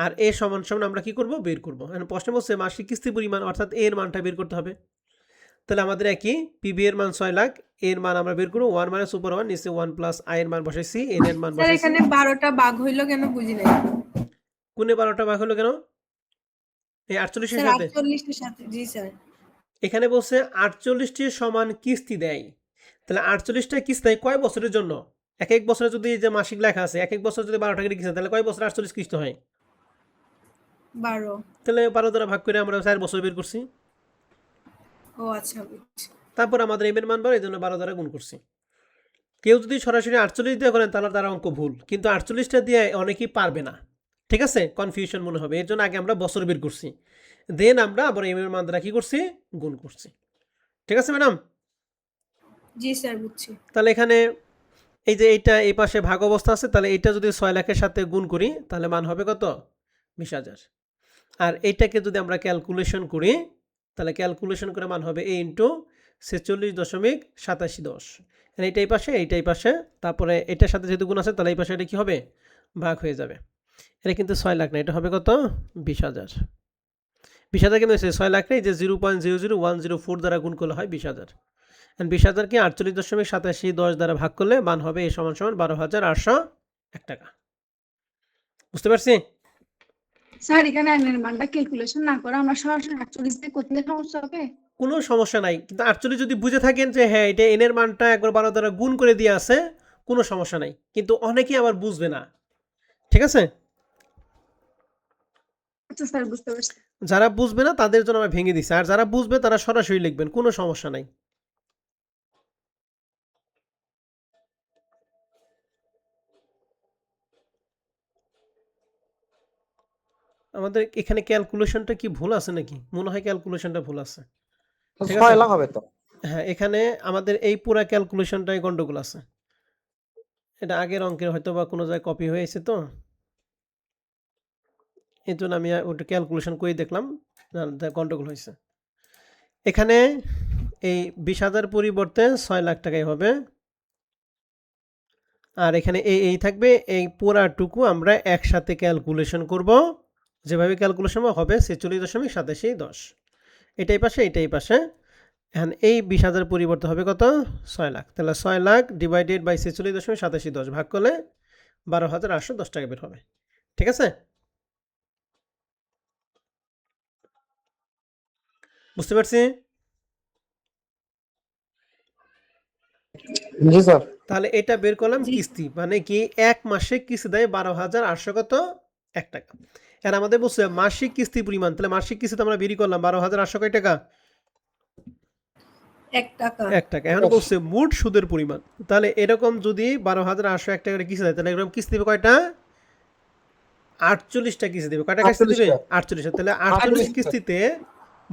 Speaker 1: আর এ সমান সমান আমরা কি করব? বের করব। এখন প্রশ্ন বলছে মাসিক কিস্তি পরিমাণ অর্থাৎ এ এর মানটা বের করতে হবে। তাহলে আমাদের একই পিবি এর মান 6 লাখ, এর মান আমরা বের করব 1 মানে সুপার 1 নিচে 1 প্লাস আই এর মান বসাইছি, এন এর মান
Speaker 2: স্যার
Speaker 1: বসাইছি।
Speaker 2: এখানে 12টা ভাগ হইলো কেন বুঝি নাই।
Speaker 1: কোনে 12টা ভাগ হলো কেন? এই 48 এর
Speaker 2: স্যার
Speaker 1: সাথে
Speaker 2: 48 এর সাথে, জি স্যার।
Speaker 1: এখানে বলছে 48টি সমান কিস্তি দেয়। তাহলে 48টা কিস্তি কয় বছরের জন্য? এক এক বছরে যদি যে মাসিক লেখা আছে এক এক বছর যদি 12 টাকা কিস্তি তাহলে কয় বছর 48 কিস্তি হয়?
Speaker 2: 12।
Speaker 1: তাহলে 12 দ্বারা ভাগ করে আমরা 4 বছর বের করছি।
Speaker 2: ও আচ্ছা বুঝছি।
Speaker 1: তারপর আমাদের এম এর মান বার এই জন্য 12 দ্বারা গুণ করছি। কেউ যদি সরাসরি 48 দিয়ে করেন তাহলে তার অঙ্ক ভুল, কিন্তু 48টা দিয়ে অনেকেই পারবে না, ঠিক আছে, কনফিউশন মনে হবে। এর জন্য আগে আমরা বছর বের করছি, দেন আমরা আবার এম এর মান দ্বারা কি করছি? গুণ করছি। ঠিক আছে ম্যাডাম?
Speaker 2: জি স্যার বুঝছি।
Speaker 1: তাহলে এখানে এই যে এইটা এই পাশে ভাগ অবস্থা আছে, তাহলে এইটা যদি 6 লাখের সাথে গুণ করি তাহলে মান হবে কত? 20,000। আর এইটাকে যদি আমরা ক্যালকুলেশন করি তাহলে ক্যালকুলেশন করে মান হবে a ইন্টু 46.8710। এইটা এই পাশে এইটা এই পাশে, তারপরে এটার সাথে যেহেতু গুণ আছে তাহলে এই পাশে এটা কি হবে? ভাগ হয়ে যাবে। এটা কিন্তু 6 লাখ না, এটা হবে কত? 20,000। 20,000 কেমন হয়েছে? 6 লাখ নেই যে 0.00104 দ্বারা গুণ করলে হয় 20,000। 20,000কে 48.8710 দ্বারা ভাগ করলে মান হবে এ সমান সমান 12,801 টাকা। বুঝতে পারছি?
Speaker 4: স্যার এখানে আইনের মানটা ক্যালকুলেশন না করে আমরা সরাসরি 48 দিয়ে করলে সমস্যা হবে?
Speaker 1: কোনো সমস্যা নাই, কিন্তু অ্যাকচুয়ালি যদি বুঝে থাকেন যে হ্যাঁ এটা এন এর মানটা একবার 12 দ্বারা গুণ করে দিয়ে আছে, কোনো সমস্যা নাই, কিন্তু অনেকেই আবার বুঝবে না। ঠিক আছে?
Speaker 4: আচ্ছা স্যার বুঝতে পারছি।
Speaker 1: যারা বুঝবে না তাদের জন্য আমরা ভেঙে দিছি, আর যারা বুঝবে তারা সরাসরি লিখবেন, কোনো সমস্যা নাই। আমাদের এখানে ক্যালকুলেশনটা কি ভুল আছে নাকি? মনে হয় ক্যালকুলেশনটা ভুল আছে। ঠিক
Speaker 3: 6
Speaker 1: আছে?
Speaker 3: লাখ হবে তো।
Speaker 1: হ্যাঁ, এখানে আমাদের এই পুরা ক্যালকুলেশনটাই গন্ডগোল আছে। এটা আগের অঙ্কের হয়তো বা কোনো জায়গায় কপি হয়েছে তো, এই জন্য আমি ওটা ক্যালকুলেশন করে দেখলাম, গন্ডগোল হয়েছে। এখানে এই 20,000 পরিবর্তে 6 লাখ টাকাই হবে। আর এখানে এই থাকবে, এই পুরাটুকু আমরা একসাথে ক্যালকুলেশন করব। যেভাবে ক্যালকুলেশন হবে 46.8710। এটাই পাশে এটাই পাশে। এখন এই 20,000 পরিবর্তে হবে কত? 6 লাখ। তাহলে 6 লাখ ডিভাইডেড বাই 46.8710 ভাগ করলে 12,810 টাকা বের হবে। ঠিক আছে? বুঝতে পারছি?
Speaker 3: জি স্যার।
Speaker 1: তাহলে এটা বের করলাম
Speaker 2: জি।
Speaker 1: কিস্তি, মানে কি এক মাসে কিস্তি দেয় 12,800 কত? 1 টাকা। এখন আমাদের বলছে মাসিক কিস্তি পরিমাণ, তাহলে মাসিক কিস্তি তো আমরা বেরি করলাম 12,800 কয় টাকা?
Speaker 2: 1 টাকা।
Speaker 1: 1 টাকা। এখন বলছে মোট সুদের পরিমাণ, তাহলে এরকম যদি 12,801 টাকা কিস্তি দেয় তাহলে এরকম কিস্তি দেবে কয়টা? 48টা কিস্তি দেবে। কয়টা কিস্তি দেবে? 48টা। তাহলে 48 কিস্তিতে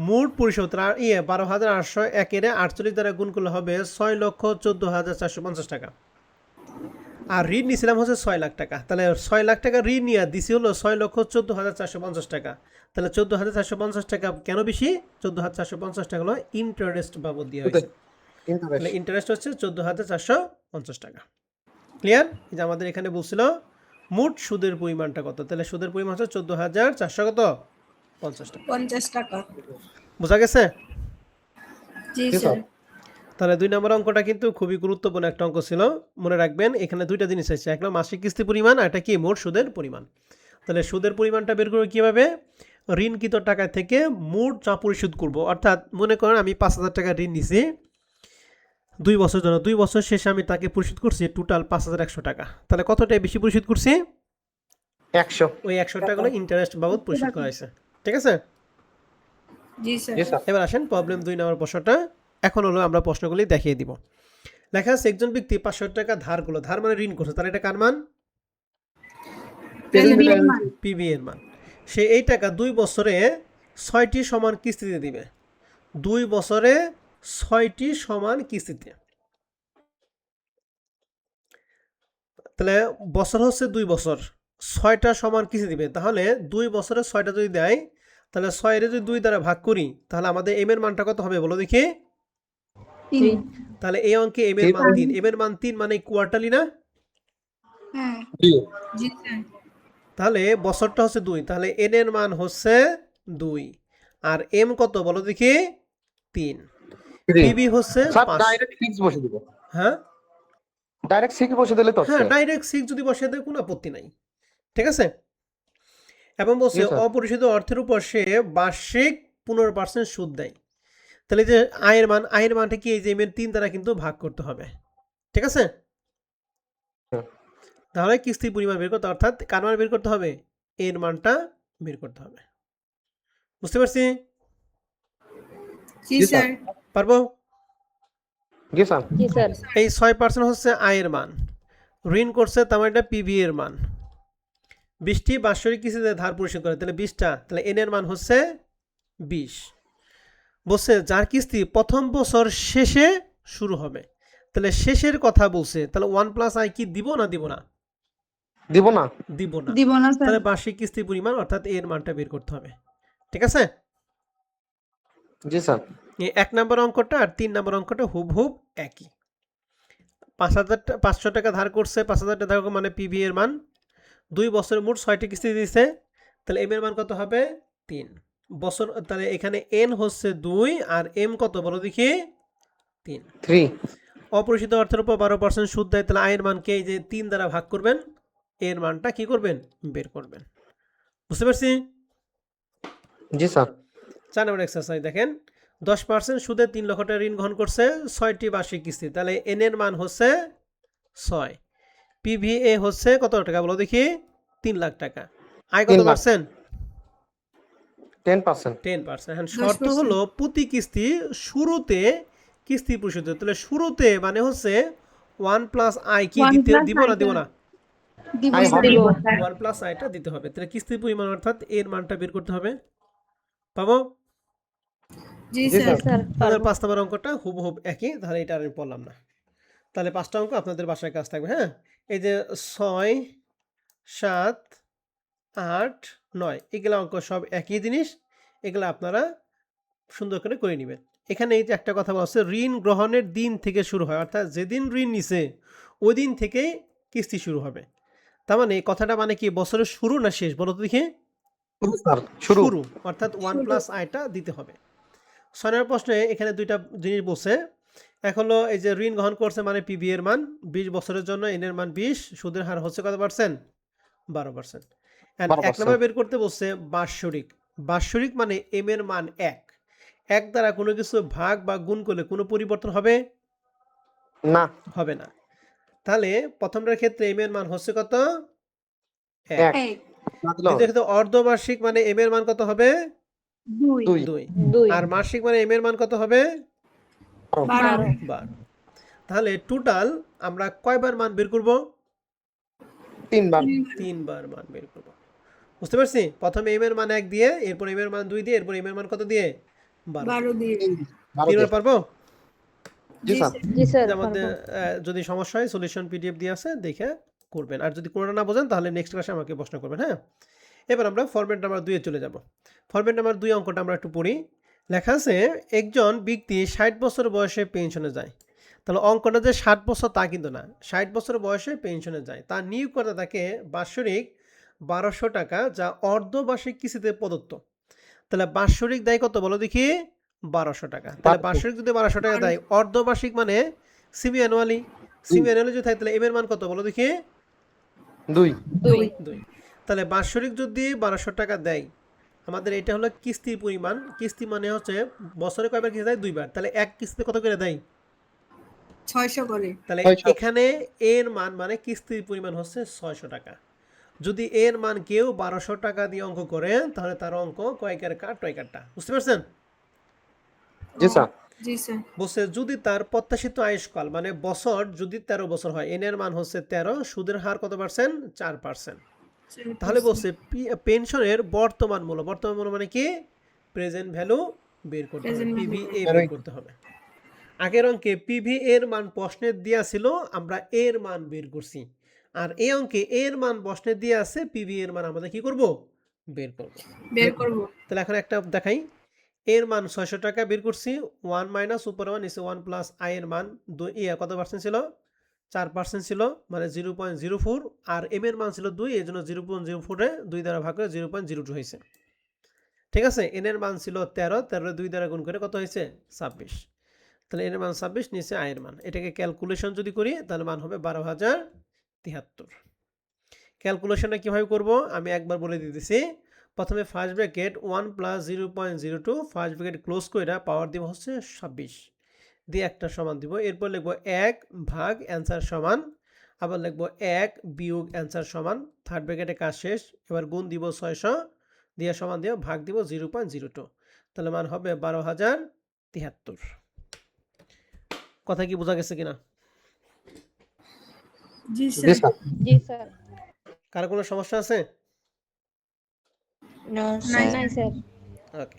Speaker 1: মোট পরিশোধ 12,801 এর 48 দ্বারা গুণ করলে হবে 6,14,450 টাকা। আর ঋণ নিয়েছিলাম হচ্ছে 6 লাখ টাকা, তাহলে 6 লাখ টাকা ঋণ নিয়ে দিছি হলো 6,14,450 টাকা। তাহলে 14,450 টাকা কেন বেশি? 14,450 টাকা হলো ইন্টারেস্ট বাবদ দিয়ে হয়েছে। তাহলে ইন্টারেস্ট হচ্ছে 14,450 টাকা। ক্লিয়ার? এই যে আমাদের এখানে বলছিল মোট সুদের পরিমাণটা কত, তাহলে সুদের পরিমাণ হচ্ছে 14,400 কত? 50 টাকা।
Speaker 2: 50 টাকা।
Speaker 1: বোঝা গেছে?
Speaker 2: জি
Speaker 3: জি
Speaker 2: স্যার।
Speaker 3: স্যার।
Speaker 1: তাহলে 2 নম্বর অঙ্কটা কিন্তু খুবই গুরুত্বপূর্ণ একটা অঙ্ক ছিল। মনে রাখবেন এখানে দুইটা জিনিস আছে, একটা মাসিক কিস্তি পরিমাণ আর একটা কি মোট সুদের পরিমাণ। তাহলে সুদের পরিমাণটা বের করবো কীভাবে? ঋণকৃত টাকা থেকে মোট যা পরিশোধ করব, অর্থাৎ মনে করেন আমি 5,000 টাকা ঋণ নিছি 2 বছর জন্য, 2 বছর শেষে আমি তাকে পরিশোধ করছি টোটাল 5,100 টাকা। তাহলে কতটাই বেশি পরিশোধ করছি?
Speaker 3: 100।
Speaker 1: ওই 100 টাকাগুলো ইন্টারেস্ট বাবদ পরিশোধ করা হয়েছে। ঠিক আছে?
Speaker 2: জি স্যার।
Speaker 3: জি স্যার।
Speaker 1: এবার আসেন প্রবলেম 2 নম্বর প্রশ্নটা। এখন হলো আমরা প্রশ্নগুলি দেখিয়ে দিব। লেখা আছে একজন ব্যক্তি 500 টাকা ধার করলো, ধার মানে ঋণ করছে, তার এটা কার মান?
Speaker 4: পিবি এর মান।
Speaker 1: পিবি এর মান। সে এই টাকা 2 বছরে 6টি সমান কিস্তিতে দিবে। 2 বছরে 6টি সমান কিস্তিতে। তাহলে বছর হচ্ছে 2 বছর, 6টা সমান কিস্তি দিবে। তাহলে 2 বছরে 6টা যদি দেয়, তাহলে 6 এর যদি 2 দ্বারা ভাগ করি, তাহলে আমাদের এম এর মানটা কত হবে বলো দেখি?
Speaker 4: 3
Speaker 1: তাহলে এই অঙ্কে এম এর মান 3, এম এর মান 3 মানে কোয়ার্টারলি না?
Speaker 4: হ্যাঁ
Speaker 2: জি স্যার
Speaker 1: তাহলে বছরটা হচ্ছে 2, তাহলে এন এর মান হচ্ছে 2 আর এম কত বলো দেখি? 3।
Speaker 3: 3
Speaker 1: পিবি হচ্ছে
Speaker 3: স্যার
Speaker 1: 5।
Speaker 3: ডাইরেক্ট 6 বসে দিব,
Speaker 1: হ্যাঁ
Speaker 3: ডাইরেক্ট 6 বসে দিলে তো
Speaker 1: হ্যাঁ,
Speaker 3: হচ্ছে।
Speaker 1: ডাইরেক্ট 6 যদি বসিয়ে দেয় কোনো আপত্তি নাই, ঠিক আছে। এবং বলছে
Speaker 3: জি স্যার।
Speaker 1: অপরিশোধিত অর্থের উপর সে বার্ষিক 15% সুদ দেয়। তাহলে এই যে আয়ের মানটা কি? এই যে এম এর 3 দ্বারা কিন্তু ভাগ করতে হবে, ঠিক আছে।
Speaker 3: হ্যাঁ।
Speaker 1: তাহলে কিস্তির পরিমাণ বের করতে, অর্থাৎ কার মান বের করতে হবে? এর মানটা বের করতে হবে। বুঝতে পারছি?
Speaker 2: জি
Speaker 3: জি
Speaker 2: স্যার
Speaker 1: পারবো?
Speaker 3: জি স্যার।
Speaker 1: এই 6% হচ্ছে আয়ের মান, ঋণ করছে তার মানে এটা পিবি এর মান। 20টি বাৎসরিক কিস্তিতে ধার পরিশোধ করে, তাহলে 20টা, তাহলে এন এর মান হচ্ছে 20। বলছে যার কিস্তি প্রথম বছর শেষে শুরু হবে, তাহলে শেষের কথা বলছে, তাহলে 1+i কি দিব না দিব না?
Speaker 3: দিব না।
Speaker 1: দিব না।
Speaker 4: দিব না স্যার
Speaker 1: তাহলে বার্ষিক কিস্তির পরিমাণ অর্থাৎ এর মানটা বের করতে হবে, ঠিক আছে।
Speaker 3: জি স্যার।
Speaker 1: এই 1 নম্বর অঙ্কটা আর 3 নম্বর অঙ্কটা হুবহুব একই। 500 টাকা ধার করছে, 5,000 টাকা ধার করে মানে পিবি এর মান 2 বছরে মোট 6টি কিস্তি দিয়েছে, তাহলে এম এর মান কত হবে? 3 বছর। তাহলে এখানে এন হচ্ছে 2 আর এম কত বলো দেখি? 3।
Speaker 3: 3
Speaker 1: অপরিশোধিত অর্থের উপর 12% সুদ দেয়, তাহলে আয়ের মানকে এই যে 3 দ্বারা ভাগ করবেন, এর মানটা কি করবেন? বের করবেন। বুঝতে পারছি?
Speaker 3: জি স্যার।
Speaker 1: 4 নম্বর এক্সারসাইজ দেখেন, 10% সুদে 3 লক্ষ টাকা ঋণ গ্রহণ করছে, 6টি বার্ষিক কিস্তি, তাহলে এন এর মান হচ্ছে 6, পিভিএ হচ্ছে কত টাকা বলো দেখি? 3 লাখ টাকা। আয় কত
Speaker 3: 3 লাখ।
Speaker 1: পার্সেন্ট?
Speaker 3: 10%।
Speaker 1: 10%। এখন শর্ত
Speaker 2: 10%
Speaker 1: হলো প্রতি কিস্তি শুরুতে কিস্তি পরিশোধ, তাহলে শুরুতে মানে হচ্ছে 1+i কি
Speaker 4: 1
Speaker 1: দিতে
Speaker 4: plus
Speaker 1: দিব না
Speaker 4: i
Speaker 1: দিব
Speaker 4: টা
Speaker 1: না?
Speaker 4: দিব
Speaker 3: আই
Speaker 4: স্যার।
Speaker 3: হবে।
Speaker 1: 1+i টা দিতে হবে, তাহলে কিস্তির পরিমাণ অর্থাৎ এর মানটা বের করতে হবে। পাবো?
Speaker 2: জি
Speaker 3: জি
Speaker 2: স্যার
Speaker 3: স্যার।
Speaker 1: আমাদের 5 নম্বর অঙ্কটা হুবহুব একই, তাহলে এটা আর আমি পড়লাম না। তাহলে 5টা অঙ্ক আপনাদের বাসায় কাজ থাকবে। হ্যাঁ, এই যে 6, 7, 8, 9 এগুলা অঙ্ক সব একই জিনিস, এগুলা আপনারা সুন্দর করে করে নেবেন। এখানে এই যে একটা কথা বলছে, ঋণ গ্রহণের দিন থেকে শুরু হয়, অর্থাৎ যেদিন ঋণ নিছে ওই দিন থেকেই কিস্তি শুরু হবে। তার মানে এই কথাটা মানে কি? বছরের শুরু না শেষ বলো তো দেখি?
Speaker 3: শুরু স্যার। শুরু।
Speaker 1: শুরু, অর্থাৎ 1+i টা দিতে হবে। 6 নম্বর প্রশ্নে এখানে দুইটা জিনিস বলছে। এক হলো এই যে ঋণ গ্রহণ করছে মানে পিবি এর মান 20 বছরের জন্য, এন এর মান 20, সুদের হার হচ্ছে কত পার্সেন্ট? 12%। এন্ড 1 নম্বর
Speaker 3: 12%।
Speaker 1: বের করতে বলছে বাৎসরিক। বাৎসরিক মানে এম এর মান 1 দ্বারা কোনো কিছু ভাগ বা গুণ করলে কোনো পরিবর্তন হবে?
Speaker 3: না।
Speaker 1: হবে না। তাহলে প্রথমটার ক্ষেত্রে এম এর মান হচ্ছে কত? 1।
Speaker 3: 1
Speaker 4: 1
Speaker 3: না দিলে
Speaker 1: দ্বিতীয়
Speaker 3: হবে।
Speaker 1: ক্ষেত্রে অর্ধবার্ষিক মানে এম এর মান কত হবে?
Speaker 4: 2
Speaker 3: 2
Speaker 1: 2। আর মাসিক মানে এম এর মান কত হবে?
Speaker 2: 12
Speaker 1: 12। তাহলে টোটাল আমরা কয়বার মান বের করব?
Speaker 3: 3 বার।
Speaker 1: 3 বার মান বের করব। বুঝতে পারছি? প্রথমে এম এর মান 1 দিয়ে, এরপর এম এর মান 2 দিয়ে, এরপর এম এর মান কত দিয়ে? 12।
Speaker 2: 12 দিয়ে
Speaker 1: 3 বার পারবো?
Speaker 3: জি
Speaker 2: জি
Speaker 3: স্যার।
Speaker 2: স্যার
Speaker 1: যার মধ্যে যদি সমস্যা হয় সলিউশন পিডিএফ দিয়ে আছে, দেখে করবেন। আর যদি কোনোটা না বোঝেন তাহলে নেক্সট ক্লাসে আমাকে প্রশ্ন করবেন। হ্যাঁ, এবার আমরা ফরম্যাট নাম্বার 2 এ চলে যাব। ফরম্যাট নাম্বার 2 অঙ্কটা আমরা একটু পড়ি। লেখা আছে একজন ব্যক্তি 60 বছর বয়সে পেনশনে যায়। তাহলে অঙ্কটা যে 60 বছর তা কিন্তু না, 60 বছর বয়সে পেনশনে যায়। তার নিয়োগকর্তা তাকে বাৎসরিক 1200 টাকা যা অর্ধবার্ষিক কিস্তিতে প্রদত্ত। তাহলে বাৎসরিক দেয় কত বলো দেখি? 1200 টাকা। তাহলে
Speaker 3: 1200
Speaker 1: বাৎসরিক যদি 1200 টাকা দেয়, অর্ধবার্ষিক মানে সেমি অ্যানুয়ালি। সেমি অ্যানুয়ালি যদি থাকে তাহলে এম এর মান কত বলো দেখি?
Speaker 3: 2
Speaker 1: 2। তাহলে বাৎসরিক যদি 1200 টাকা দেয়, আমাদের এটা হলো কিস্তির পরিমাণ। কিস্তি মানে হচ্ছে বছরে কয়বার কিস্তি দেয়? 2 বার। তাহলে এক কিস্তিতে কত করে দেয়?
Speaker 2: 600 করে
Speaker 1: তাহলে
Speaker 3: 600
Speaker 1: এখানে এর মান মানে কিস্তির পরিমাণ হচ্ছে 600 টাকা। যদি এর মান কেউ 1200 টাকা দিয়ে অঙ্ক করে, তাহলে তার অঙ্ক কয়েকের কাট টয়কারটা। বুঝতে পারছেন?
Speaker 3: জি স্যার।
Speaker 2: জি স্যার
Speaker 1: বলছে যদি তার প্রত্যাশিত আয়ুষ্কাল মানে বছর যদি 13 বছর হয়, এন এর মান হচ্ছে 13, সুদের হার কত পার্সেন্ট? 4%। তাহলে বলছে পেনশনের বর্তমান মূল্য মানে কি? প্রেজেন্ট ভ্যালু বের করতে হবে,
Speaker 2: Present value
Speaker 1: পিভিএ বের করতে হবে। আগের অঙ্কে পিভি এর মান প্রশ্নের দেয়া ছিল, আমরা এর মান বের করছি। আর এই অঙ্কে এ এর মান বসনে দিয়ে আছে, পিভি এর মান আমাদের কি করব, বের করব।
Speaker 2: বের করব।
Speaker 1: তাহলে এখন একটা দেখাই, এর মান 600 টাকা বের করছি, 1 মাইনাস উপরে 1 নিচে 1 প্লাস আই এর মান কত পার্সেন্ট ছিল, 4% ছিল, মানে 0.04, আর এম এর মান ছিল 2, এই জন্য 0.04 এ 2 দ্বারা ভাগ করে 0.02 হয়েছে। ঠিক আছে, এন এর মান ছিল 13, 13 2 দ্বারা গুণ করে কত হয়েছে 26। তাহলে এর মান 26, নিচে আয়ের মান, এটাকে ক্যালকুলেশন যদি করি তাহলে মান হবে 12,073। ক্যালকুলেশনটা কিভাবে করব আমি একবার বলে দিতেছি। প্রথমে first bracket 1 plus 0.02 first bracket close করে পাওয়ার দিব হচ্ছে 26 দিয়ে একটা সমান দিব। এরপর লিখবো 1 ভাগ অ্যান্সার সমান, আবার লিখবো 1 বিয়োগ অ্যান্সার সমান, থার্ড ব্র্যাকেটে কাজ শেষ। এবার গুণ দিব 600 দিয়ে সমান দিয়ে ভাগ দিব 0.02, তাহলে মান হবে 12,073। কথা কি বোঝা গেছে কিনা?
Speaker 2: জি
Speaker 3: জি
Speaker 2: স্যার।
Speaker 3: স্যার।
Speaker 5: জি স্যার।
Speaker 1: কারো কোনো সমস্যা আছে?
Speaker 2: নাই
Speaker 5: নাই স্যার।
Speaker 1: ওকে,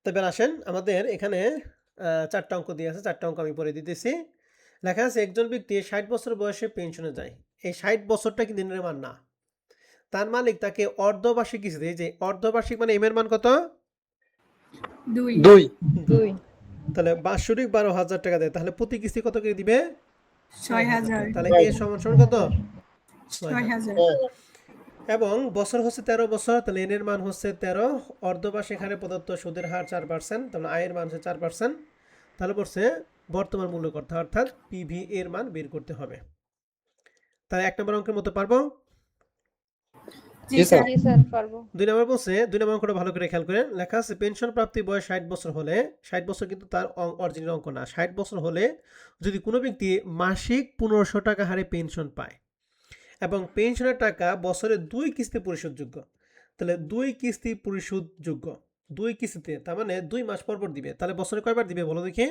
Speaker 1: তো এবার আসেন, আমাদের এখানে 4টা অঙ্ক দিয়ে আছে, 4টা অঙ্ক আমি পরে দিতেছি। লেখা আছে একজন ব্যক্তি 60 বছর বয়সে পেনশনে যায়। এই 60 বছরটা কি দিনের মান না, তার মালিক তাকে অর্ধবার্ষিক কিস্তি দেয়। যে অর্ধবার্ষিক মানে এম এর মান কত,
Speaker 2: 2
Speaker 3: 2
Speaker 5: 2
Speaker 1: তাহলে বাৎসরিক 12,000 টাকা দেয়, তাহলে প্রতি কিস্তি কত করে দিবে,
Speaker 2: 6,000
Speaker 1: তাহলে এ সমান সমান কত,
Speaker 2: 6,000
Speaker 1: এবং বছর হচ্ছে 13 বছর, তাহলে এন এর মান হচ্ছে 13, অর্ধবার্ষিক হারে প্রদত্ত সুদের হার 4%, তাহলে আয়ের মান হচ্ছে 4%, তাহলে পড়ছে বর্তমান মূল্য করতে, অর্থাৎ পিভি এর মান বের করতে হবে। তাহলে 1 নম্বর অঙ্কের মতো পারবো।
Speaker 2: জি
Speaker 3: জি
Speaker 2: স্যার।
Speaker 3: স্যার।
Speaker 5: জি স্যার পারবো।
Speaker 1: 2 নম্বর বলছে, 2 নম্বর অঙ্কটা ভালো করে খেয়াল করেন। লেখা আছে পেনশন প্রাপ্তি বয়স 60 বছর হলে, 60 বছর কিন্তু তার অরিজিনাল অঙ্ক না, 60 বছর হলে যদি কোনো ব্যক্তি মাসিক 1500 টাকা হারে পেনশন পায় এবং পেনশনের টাকা বছরে 2 কিস্তি পরিশোধযোগ্য, তাহলে 2 কিস্তি পরিশোধযোগ্য, 2 কিস্তিতে, তার মানে 2 মাস পর পর দিবে, তাহলে বছরে কয়বার দিবে বলো দেখি,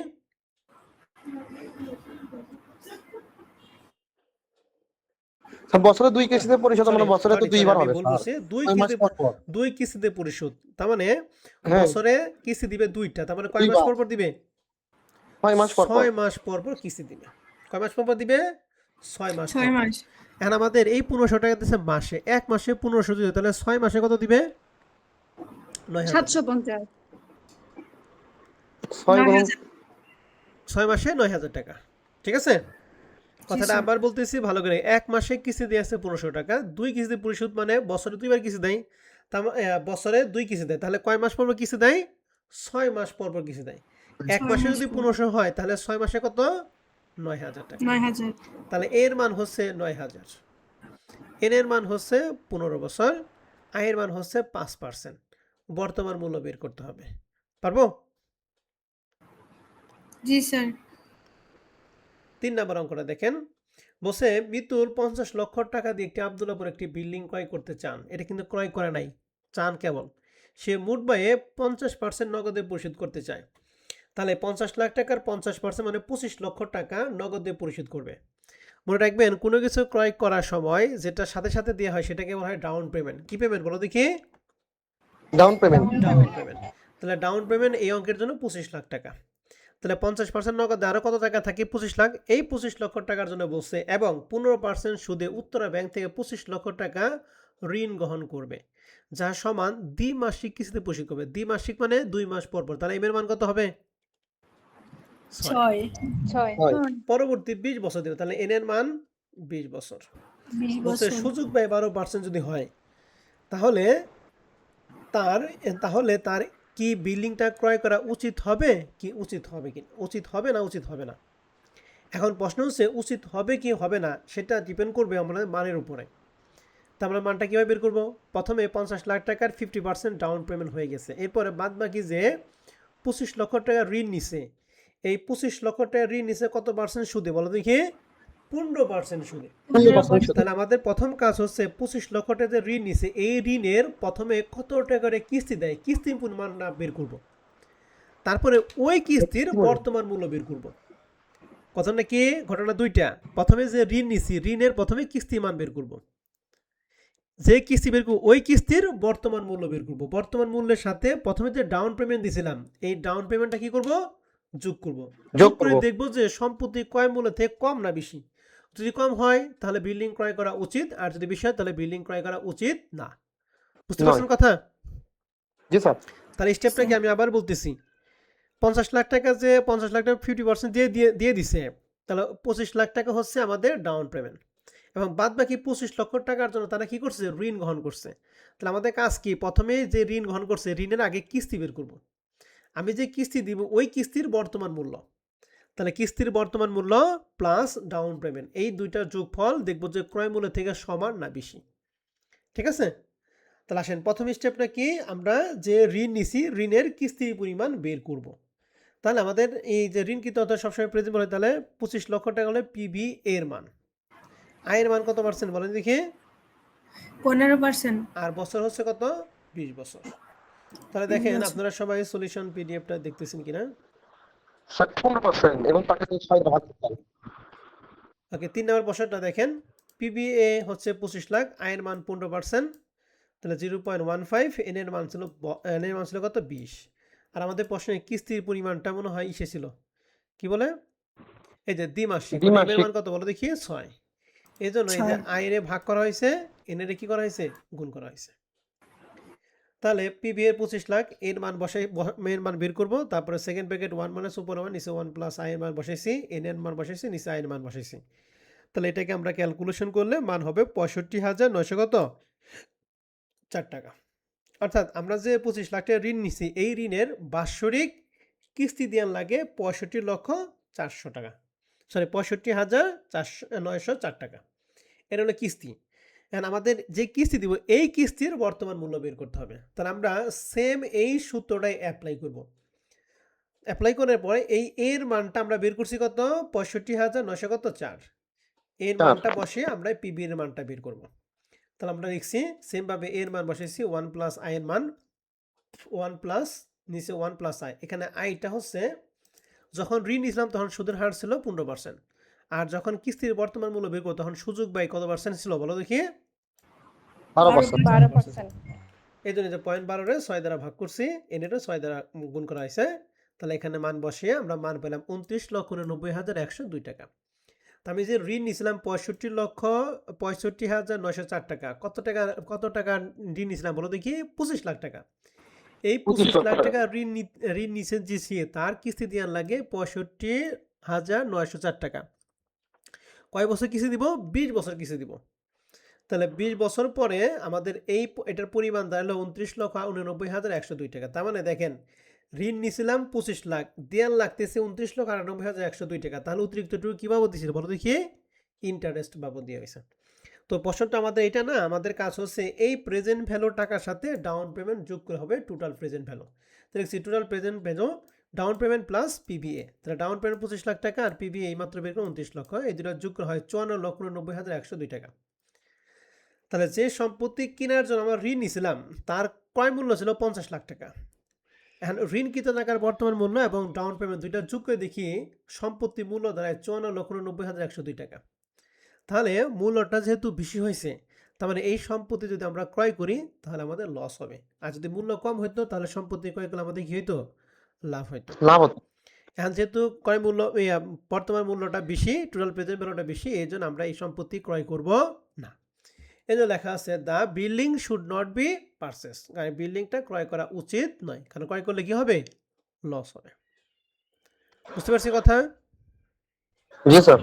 Speaker 3: বছরে 2 কিস্তিতে পরিশোধ, মানে বছরে তো 2 বার
Speaker 1: আমি
Speaker 3: হবে
Speaker 1: ভুল
Speaker 3: স্যার।
Speaker 1: বলছি, 2
Speaker 3: 6 মাস
Speaker 1: কিস্তি,
Speaker 3: পর পর।
Speaker 1: 2 কিস্তিতে পরিশোধ, তার মানে
Speaker 3: হ্যাঁ,
Speaker 1: বছরে কিস্তি দিবে 2টা, তার মানে কয়
Speaker 3: 2
Speaker 1: মাস
Speaker 3: বার।
Speaker 1: পর পর দিবে,
Speaker 3: 6 মাস পর পর।
Speaker 1: 6 মাস পর পর কিস্তি দিবে। কয় মাস পর পর দিবে, 6 মাস পর
Speaker 2: 6
Speaker 1: পর।
Speaker 2: মাস
Speaker 1: এখন আমাদের এই 1500 টাকা দিচ্ছে মাসে, এক মাসে 1500 দিবে, তাহলে 6 মাসে কত দিবে, 9,000।
Speaker 4: 750
Speaker 3: 6 গুণ
Speaker 2: 9,000
Speaker 1: 6 মাসে 9,000 টাকা। ঠিক আছে, কথাটা
Speaker 2: স্যার।
Speaker 1: আবার বলতেছি ভালো করে। এক মাসে কিস্তি দিয়ে আছে 1500 টাকা, 2 কিস্তি পরিশোধ মানে বছরে 2 বার কিস্তি দেয়, বছরে 2 কিস্তি দেয়, তাহলে কয় মাস পর পর কিস্তি দেয়, 6 মাস পর পর কিস্তি দেয়। এক
Speaker 2: 6
Speaker 1: মাসে
Speaker 2: মাস
Speaker 1: যদি
Speaker 2: পর।
Speaker 1: 1500 হয় তাহলে 6 মাসে কত, 9,000 টাকা।
Speaker 2: 9,000
Speaker 1: তাহলে এর মান হচ্ছে 9,000, এন এর মান হচ্ছে 15 বছর, আয়ের মান হচ্ছে 5%, বর্তমান মূল্য বের করতে হবে। পারবো?
Speaker 2: জি স্যার।
Speaker 1: 3 নম্বর অঙ্কটা দেখেন, বসে মিতুল 50 লক্ষ টাকা দিয়ে একটি আবদুল্লাপুর একটি বিল্ডিং ক্রয় করতে চান। এটা কিন্তু ক্রয় করে নাই, চান কেবল। সে মোট ব্যয়ে 50% নগদে পরিশোধ করতে চায়। তাহলে 50 লাখ টাকার 50% মানে 25 লক্ষ টাকা নগদে পরিশোধ করবে। মনে রাখবেন, কোনো কিছু ক্রয় করার সময় যেটা সাথে সাথে দেওয়া হয় সেটাকে বলা হয় ডাউন পেমেন্ট। কি পেমেন্ট বলো দেখি,
Speaker 3: ডাউন পেমেন্ট।
Speaker 1: Down payment. তাহলে ডাউন পেমেন্ট এই অঙ্কের জন্য 25 লাখ টাকা। তাহলে 50% নগদে আরও কত টাকা থাকে, 25 লাখ। এই 25 লক্ষ টাকার জন্য বলছে এবং 15% সুদে উত্তরা ব্যাংক থেকে 25 লক্ষ টাকা ঋণ গ্রহণ করবে, যা সমান দ্বিমাসিক কিস্তিতে পরিশোধ করবে। দ্বিমাসিক মানে 2 মাস পর পর। তাহলে এর মান কত হবে, 6।
Speaker 5: 6
Speaker 1: পরবর্তী 20 বছর দেবে, তাহলে এন এর মান 20 বছর।
Speaker 2: 20
Speaker 1: বলছে
Speaker 2: বছর
Speaker 1: সুযোগ ব্যয় 12% যদি হয় তাহলে তার কি বিল্ডিংটা ক্রয় করা উচিত হবে কি উচিত হবে কি উচিত হবে না উচিত হবে না। এখন প্রশ্ন হচ্ছে উচিত হবে কি হবে না, সেটা ডিপেন্ড করবে আমাদের মানের উপরে। তা আমরা মানটা কীভাবে বের করবো, প্রথমে 50 লাখ টাকার 50% ডাউন পেমেন্ট হয়ে গেছে, এরপরে বাদ বাকি যে 25 লক্ষ টাকা ঋণ নিছে, এই 25 লক্ষ টাকা ঋণ নিছে কত পার্সেন্ট সুদে বলো দেখি, 15% সুদে।
Speaker 3: 15% সুদে।
Speaker 1: তাহলে আমাদের প্রথম কাজ হচ্ছে 25 লক্ষ টাকা যে ঋণ নিছে এই ঋণের প্রথমে কত টাকা করে কিস্তি দেয়, কিস্তির পরিমাণটা বের করব, তারপরে ওই কিস্তির বর্তমান মূল্য বের করব। ঘটনা কি, ঘটনা দুইটা। প্রথমে যে ঋণ নিছি ঋণের প্রথমে কিস্তি মান বের করব, যে কিস্তি বের করব ওই কিস্তির বর্তমান মূল্য বের করব। বর্তমান মূল্যের সাথে প্রথমে যে ডাউন পেমেন্ট দিছিলাম এই ডাউন পেমেন্টটা কি করব, যোগ করব। যোগ করে দেখব যে সম্পত্তি ক্রয় মূল্য থেকে কম না বেশি। যদি কম হয় তাহলে বিল্ডিং ক্রয় করা উচিত, আর যদি বেশি হয় তাহলে বিল্ডিং ক্রয় করা উচিত না। বুঝতে
Speaker 3: নয়।
Speaker 1: পারছেন কথা?
Speaker 3: জি স্যার।
Speaker 1: তাহলে স্টেপটা কি আমি আবার বলতেছি, 50 লাখ টাকা যে 50 লাখ টাকা 50% দিয়ে দিছে, তাহলে 25 লাখ টাকা হচ্ছে আমাদের ডাউন পেমেন্ট, এবং বাদ বাকি 25 লক্ষ টাকার জন্য তারা কি করছে, ঋণ গ্রহণ করছে। তাহলে আমাদের কাজ কি, প্রথমে যে ঋণ গ্রহণ করছে ঋণের আগে কিস্তি বের করব। আমি যে কিস্তি দিব ওই কিস্তির বর্তমান মূল্য, তাহলে কিস্তির বর্তমান মূল্য প্লাস ডাউন পেমেন্ট, এই দুইটার যোগফল দেখবো যে ক্রয় মূল্য থেকে সমান না বেশি। ঠিক আছে? তাহলে আসেন প্রথম স্টেপটা কি, আমরা যে ঋণ নিছি ঋণের কিস্তির পরিমাণ বের করব। তাহলে আমাদের এই যে ঋণ কিন্তু অর্থাৎ সবসময় প্রেজেন্ট বলে, তাহলে 25 লক্ষ টাকা হলে পিবি এর মান, আয়ের মান কত পার্সেন্ট বলেন দেখি,
Speaker 2: 15%।
Speaker 1: আর বছর হচ্ছে কত, 20 বছর। তাহলে দেখেন আপনারা সবাই সলিউশন পিডিএফটা দেখতেছেন কিনা।
Speaker 3: স্যার 15% এবং তাকে 6 ভাগ করতে হবে।
Speaker 1: ওকে, 3 নম্বর প্রশ্নটা দেখেন, পিবিএ হচ্ছে 25 লাখ, আয়ের মান 15%, তাহলে 0.15, এন এর মান ছিল কত, 20। আর আমাদের প্রশ্নে কিস্তির পরিমাণটা মনে হয় ইসে ছিল, কি বলে, এই যে দ্বিমাসিক, মানে এম এর মান কত বলো দেখি, 6। এই জন্য এই যে
Speaker 2: 6।
Speaker 1: আয়ের ভাগ করা হয়েছে, এন এর কি করা হয়েছে, গুণ করা হয়েছে। তাহলে পিবি এর 25 লাখ, এর মান এর মান বের করবো, তারপরে সেকেন্ড ব্র্যাকেট 1 মাইনাস উপর 1 নিচে 1 প্লাস আয়ের মান বসাইছি, এন এর মান বসাইছি, নিচে আয়ের মান বসাইছি। তাহলে এটাকে আমরা ক্যালকুলেশন করলে মান হবে 65,900 কত, 4 টাকা। অর্থাৎ আমরা যে 25 লাখ টাকা ঋণ নিছি এই ঋণের বাৎসরিক কিস্তি দেওয়ার লাগে 65,400 টাকা, সরি 65,904 টাকা। এটা হলো কিস্তি। এখন আমাদের যে কিস্তি দিব এই কিস্তির বর্তমান মূল্য বের করতে হবে। তাহলে আমরা সেম এই সূত্রটাই অ্যাপ্লাই করব। অ্যাপ্লাই করার পরে এই এর মানটা আমরা বের করছি কত, 65,900 কত, 4। এর মানটা বসিয়ে আমরা পিবি এর মানটা বের করব। তাহলে আমরা লিখছি সেমভাবে এর মান বসাইছি 1 প্লাস আয়ের মান 1 প্লাস নিচে 1 প্লাস আয়। এখানে আয়টা হচ্ছে যখন ঋণ নিয়েছিলাম তখন সুদের হার ছিল 15%, আর যখন কিস্তির বর্তমান মূল্য বের করবো তখন সুযোগ বাই কত পার্সেন্ট ছিল বলো দেখি,
Speaker 3: 12%।
Speaker 1: এই জন্য যে 0.12 6 দ্বারা ভাগ করছি, এনএটা 6 দ্বারা গুণ করা হয়েছে। তাহলে এখানে মান বসিয়ে আমরা মান পেলাম 29,90,102 টাকা। তা আমি যে ঋণ নিয়েছিলাম 65,904 টাকা, কত টাকা ঋণ নিয়েছিলাম বলো দেখি, 25 লাখ টাকা। এই 25 লাখ টাকা ঋণ নিচে দিয়েছি, তার কিস্তি দেওয়ার লাগে 65,904 টাকা। কয় বছর কিস্তি দিব, 20 বছর কিস্তি দিব। তাহলে 20 বছর পরে আমাদের এটার পরিমাণ দাঁড়ালো 29,89,102 টাকা। তার মানে দেখেন ঋণ নিয়েছিলাম 25 লাখ, দেওয়ার লাগতেছে 29,98,102 টাকা। তাহলে অতিরিক্তটুকু কী বাবদ দিয়েছিল বলো দেখি, ইন্টারেস্ট বাবদ দিয়ে হয়েছে। তো প্রশ্নটা আমাদের এটা না, আমাদের কাজ হচ্ছে এই প্রেজেন্ট ভ্যালু টাকার সাথে ডাউন পেমেন্ট যোগ করে হবে টোটাল প্রেজেন্ট ভ্যালু। তাহলে total present value down payment plus PBA, তাহলে ডাউন পেমেন্ট 25 লাখ টাকা আর পিবিএ এই মাত্র বের করে 29 লক্ষ, এই দুটো যোগ করা হয় 54,90,102 টাকা। তাহলে যে সম্পত্তি কেনার জন্য আমরা ঋণ নিয়েছিলাম তার ক্রয় মূল্য ছিল 50 লাখ টাকা। এখন ঋণকৃত টাকার বর্তমান মূল্য এবং ডাউন পেমেন্ট দুইটা যোগ করে দেখি সম্পত্তি মূল্য দাঁড়ায় 54,90,102 টাকা। তাহলে মূল্যটা যেহেতু বেশি হয়েছে, তার মানে এই সম্পত্তি যদি আমরা ক্রয় করি তাহলে আমাদের লস হবে, আর যদি মূল্য কম হইতো তাহলে সম্পত্তি ক্রয় করলে আমাদের কি হইতো, লাভ হইতো। এখন যেহেতু ক্রয় মূল্য বর্তমান মূল্যটা বেশি, টোটাল প্রেজেন্ট ভ্যালুটা বেশি, এই জন্য আমরা এই সম্পত্তি ক্রয় করব না। এই জন্য লেখা আছে the building should not be purchase, বিল্ডিংটা ক্রয় করা উচিত নয়, কারণ ক্রয় করলে কি হবে, লস হবে। বুঝতে পারছি কথা?
Speaker 3: জি স্যার।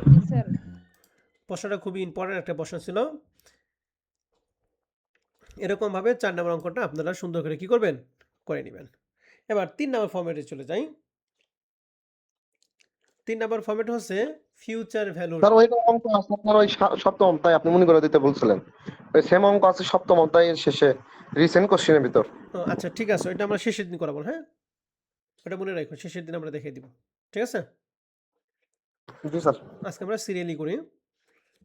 Speaker 1: প্রশ্নটা খুবই ইম্পর্টেন্ট একটা প্রশ্ন ছিল। এরকম ভাবে 4 নম্বর অঙ্কটা আপনারা সুন্দর করে কি করবেন, করে নেবেন। এবার 3 নম্বর ফরম্যাটে চলে যাই। 3 নম্বর ফরম্যাট হচ্ছে ফিউচার ভ্যালু।
Speaker 3: স্যার ওই অঙ্ক আছে আপনার ওই সপ্তম অধ্যায় আপনি মনে করে দিতে বলছিলেন, ওই সেম অঙ্ক আছে সপ্তম অধ্যায়ের শেষে রিসেন্ট কোশ্চেনের ভিতর।
Speaker 1: আচ্ছা ঠিক আছে, ওইটা আমরা শেষের দিন করাবো। হ্যাঁ, ওটা মনে রাখো, শেষের দিন আমরা দেখিয়ে দিব। ঠিক আছে,
Speaker 3: জি স্যার।
Speaker 1: আজকে আমরা সিরিয়ালি করি।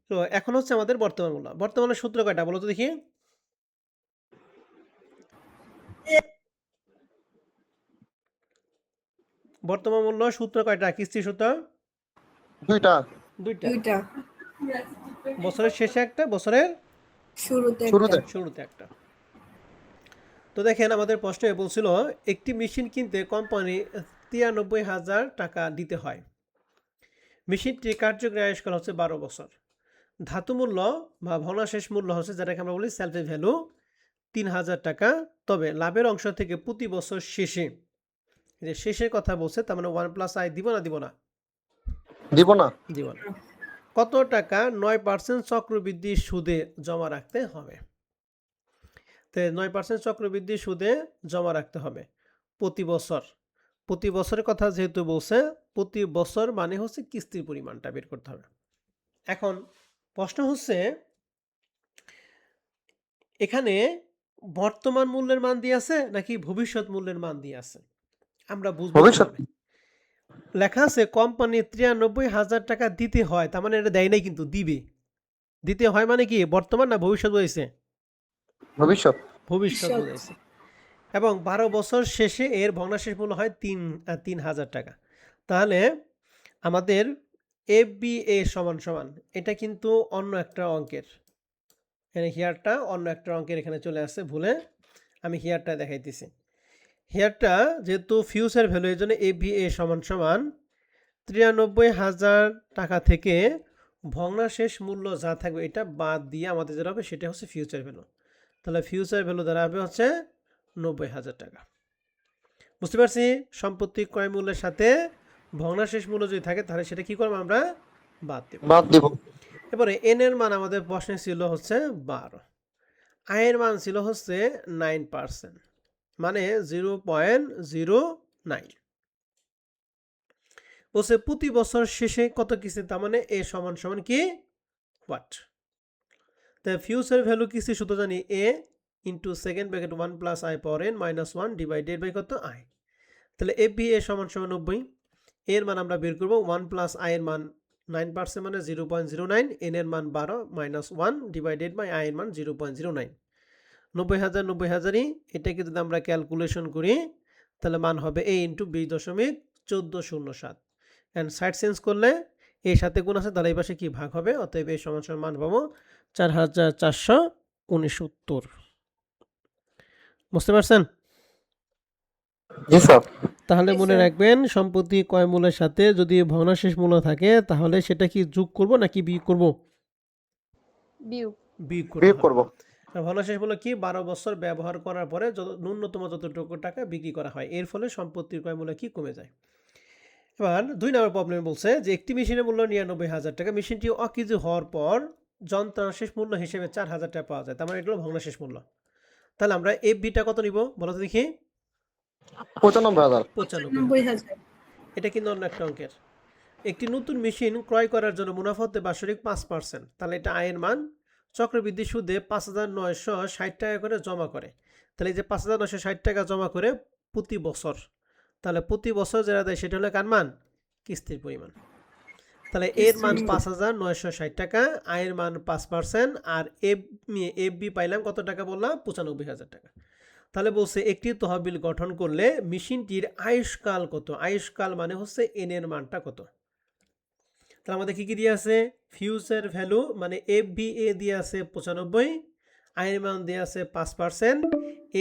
Speaker 1: তো এখন হচ্ছে আমাদের বর্তমান মূল্য। বর্তমানের সূত্র কয়টা বলো তো দেখি, বর্তমান মূল্য সূত্র কয়টা, কিস্তি সূত্র
Speaker 3: দুইটা।
Speaker 1: বছরের শেষে একটা, বছরের শুরুতে একটা। তো দেখেন আমাদের প্রশ্নে বলছিল একটি মেশিন কিনতে কোম্পানি 93,000 টাকা দিতে হয়। মেশিনটি কার্যকরী আয়ুষ্কাল হচ্ছে 12 বছর। ধাতু মূল্য বা ভগ্নাশেষ মূল্য হচ্ছে যেটাকে আমরা বলি সেলফ ভ্যালু ৩,০০০ টাকা। তবে লাভের অংশ থেকে প্রতি বছর শেষে, যে শেষের কথা বলছে, তার মানে 1+i দিব না?
Speaker 3: দিব না।
Speaker 1: দিব না। কত টাকা 9% চক্রবৃদ্ধি সুদে জমা রাখতে হবে? তো 9% চক্রবৃদ্ধি সুদে জমা রাখতে হবে প্রতি বছর। প্রতি বছরের কথা যেহেতু বলছে, প্রতি বছর মানে হচ্ছে কিস্তির পরিমাণটা বের করতে হবে। এখন প্রশ্ন হচ্ছে, এখানে বর্তমান মূল্যের মান দিয়ে আছে নাকি ভবিষ্যৎ মূল্যের মান দিয়ে আছে? আমরা বুঝবো
Speaker 3: ভবিষ্যৎ।
Speaker 1: কিভাবে? লেখা আছে কোম্পানি 93,000 টাকা দিতে হয়, তার মানে এটা দেয় নাই, কিন্তু দিবে। দিতে হয় মানে কি, বর্তমান না ভবিষ্যৎ বোঝাইছে?
Speaker 3: ভবিষ্যৎ।
Speaker 1: ভবিষ্যৎ বোঝাইছে। এবং 12 বছর শেষে এর ভগ্নাশেষ মূল্য হয় 3,000 টাকা। তাহলে আমাদের FBA সমান সমান, এটা কিন্তু অন্য একটা অঙ্কের, এখানে হিয়ারটা অন্য একটা অঙ্কের এখানে চলে আসছে ভুলে, আমি হিয়ারটা দেখাইতেছি। হিয়ারটা যেহেতু ফিউচার ভ্যালু, এই জন্য FBA সমান সমান 93,000 টাকা থেকে ভগ্নাশেষ মূল্য যা থাকবে এটা বাদ দিয়ে আমাদের যেটা হবে সেটা হচ্ছে ফিউচার ভ্যালু। তাহলে ফিউচার ভ্যালু দাঁড়াবে হচ্ছে 90,000 টাকা। বুঝতে পারছি? সম্পত্তি ক্রয় মূল্যের সাথে ভগ্নাশেষ মূল্য যদি থাকে তাহলে সেটা কি করবো আমরা? বাদ দেব। এবারে এন এর মান আমাদের প্রশ্নে ছিল হচ্ছে 12, আয়ের মান ছিল হচ্ছে 9%, মানে 0.09। বলছে প্রতি বছর শেষে কত কিস্তি, তার মানে এ সমান সমান কি হোয়াট? তাই ফিউচার ভ্যালু কিস্তি সূত্র জানি এ into second bracket 1+i power n minus 1 divided by কত i। তাহলে FBA সমান সমান 90, এর মান আমরা বের করবো 1+i এর মান 9% মানে 0.09, n এর মান 12 মাইনাস 1 ডিভাইডেড বাই i এর মান 0.09। 90,000 90,000ই, এটাকে যদি আমরা ক্যালকুলেশন করি তাহলে মান হবে a into 20.1407। And side change করলে এর সাথে গুণ আছে, তাহলে এই পাশে কি ভাগ হবে, অতএব এই সমান সমান মান পাবো 4,469। বুঝতে পারছেন?
Speaker 3: জি স্যার।
Speaker 1: তাহলে মনে রাখবেন, সম্পত্তি ক্রয় মূল্যের সাথে যদি ভগ্নাশেষ মূল্য থাকে তাহলে সেটা কি যোগ করব নাকি বিয়োগ করব?
Speaker 3: বিয়োগ করব।
Speaker 1: ভগ্নাশেষ মূল্য কি, 12 বছর ব্যবহার করার পরে ন্যূনতম যতটুকু টাকা বিক্রি করা হয়, এর ফলে সম্পত্তির ক্রয় মূল্য কি কমে যায়। এবার 2 নম্বর প্রবলেমে বলছে যে একটি মেশিনের মূল্য 99,000 টাকা, মেশিনটি অকেজি হওয়ার পর যন্ত্রাংশের মূল্য হিসেবে 4,000 টাকা পাওয়া যায়, তার মানে এগুলো ভগ্নাশেষ মূল্য। তাহলে আমরা FBটা কত নিব বলো তো দেখি?
Speaker 3: 95,000।
Speaker 2: 95,000।
Speaker 1: এটা কিন্তু অন্য একটা অঙ্কের। একটি নতুন মেশিন ক্রয় করার জন্য মুনাফা হতে বাৎসরিক 5%, তাহলে এটা আয়ের মান। চক্রবৃদ্ধি সুদে 5,960 টাকা করে জমা করে, তাহলে এই যে 5,960 টাকা জমা করে প্রতি বছর, তাহলে প্রতি বছর যেটা দেয় সেটা হলো কার মান? কিস্তির পরিমাণ। তাহলে এর মান 5,960 টাকা, আয়ের মান 5%, আর FB পাইলাম কত টাকা বললাম? 95,000 টাকা। তাহলে বলছে একটি তহবিল গঠন করলে মেশিনটির আয়ুষ্কাল কত? আয়ুষ্কাল মানে হচ্ছে এন এর মানটা কত? তাহলে আমাদের কি দিয়ে আছে? ফিউচার ভ্যালু মানে FBA দিয়ে আছে 95, আয়ের মান দিয়ে আছে 5%,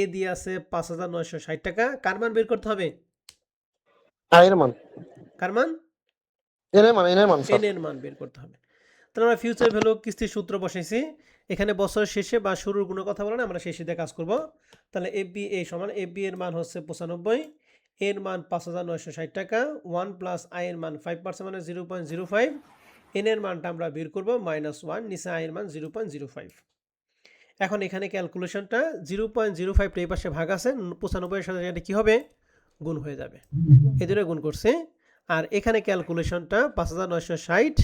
Speaker 1: এ দিয়ে আছে 5,960 টাকা। কার মান বের করতে হবে?
Speaker 3: আয়ের মান।
Speaker 1: কার মান?
Speaker 3: এন এর মান স্যার।
Speaker 1: এন এর মান বের করতে হবে। তাহলে আমরা ফিউচার ভ্যালু কিস্তির সূত্র বসাইছি, এখানে বছরের শেষে বা শুরুর কোনো কথা বলে না, আমরা শেষে দিয়ে কাজ করব। তাহলে FBA সমান, FB এর মান হচ্ছে 95, এর মান 5,960 টাকা, 1+i এর মান 5% মানে 0.05, এন এর মানটা আমরা বের করব -1, নিচে i এর মান 0.05। এখন এখানে ক্যালকুলেশনটা 0.05 এই পাশে ভাগ আছে, 95 এর সাথে এটা কি হবে? গুণ হয়ে যাবে, এই দুটো গুণ করছে। আর এখানে ক্যালকুলেশনটা 5,960,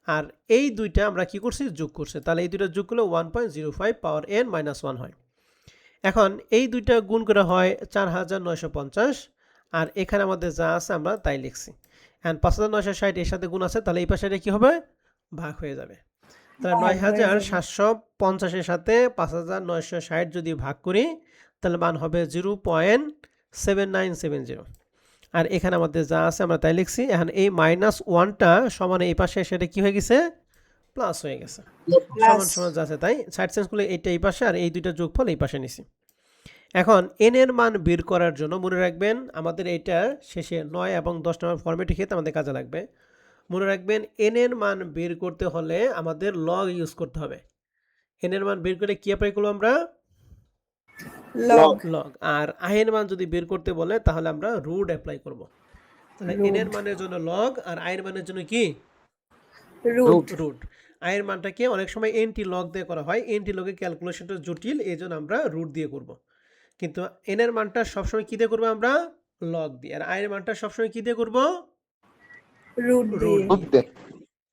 Speaker 1: আর এই দুইটা আমরা কি করছি? যোগ করছে, তাহলে এই দুইটা যোগ করলে 1.05 পাওয়ার n মাইনাস 1 হয়। এখন এই দুইটা গুণ করা হয় 4,950, আর এখানে আমাদের যা আছে আমরা তাই লিখছি। এখন 5,960 এর সাথে গুণ আছে, তাহলে এই পাশে এটা কি হবে? ভাগ হয়ে যাবে। তাহলে 9,750 এর সাথে 5,960 যদি ভাগ করি তাহলে মান হবে 0.7970, আর এখানে আমাদের যা আছে আমরা তাই লিখছি। এখন এই -1টা সমান এই পাশে সেটা কি হয়ে গেছে? প্লাস হয়ে গেছে, সমান সমান যা আছে তাই। সাইড চেঞ্জ করলে এইটা এই পাশে আর এই দুইটা যোগফল এই পাশে নিছি। এখন এন এর মান বের করার জন্য মনে রাখবেন আমাদের এইটা শেষে 9 এবং 10 নম্বর ফরম্যাটে ক্ষেত্রে আমাদের কাজে লাগবে। মনে রাখবেন এন এর মান বের করতে হলে আমাদের লগ ইউজ করতে হবে। এন এর মান বের করে কি অ্যাপ্লাই করবো আমরা?
Speaker 2: Log
Speaker 1: log. আর আই এর মান যদি বের করতে বলে তাহলে আমরা রুট অ্যাপ্লাই করব। তাহলে এন এর মানের জন্য লগ আর আই এর মানের জন্য কি?
Speaker 2: Root
Speaker 1: root. আই এর মানটাকে অনেক সময় এনটি লগ দিয়ে করা হয়, এনটি লগে ক্যালকুলেশনটা জটিল, এই জন্য আমরা রুট দিয়ে করব। কিন্তু এন এর মানটা সবসময় কি দিয়ে করবো আমরা? লগ দিয়ে। আর আই এর মানটা সবসময় কি দিয়ে করব?
Speaker 2: রুট
Speaker 1: রুট
Speaker 2: দিয়ে
Speaker 1: দিয়ে।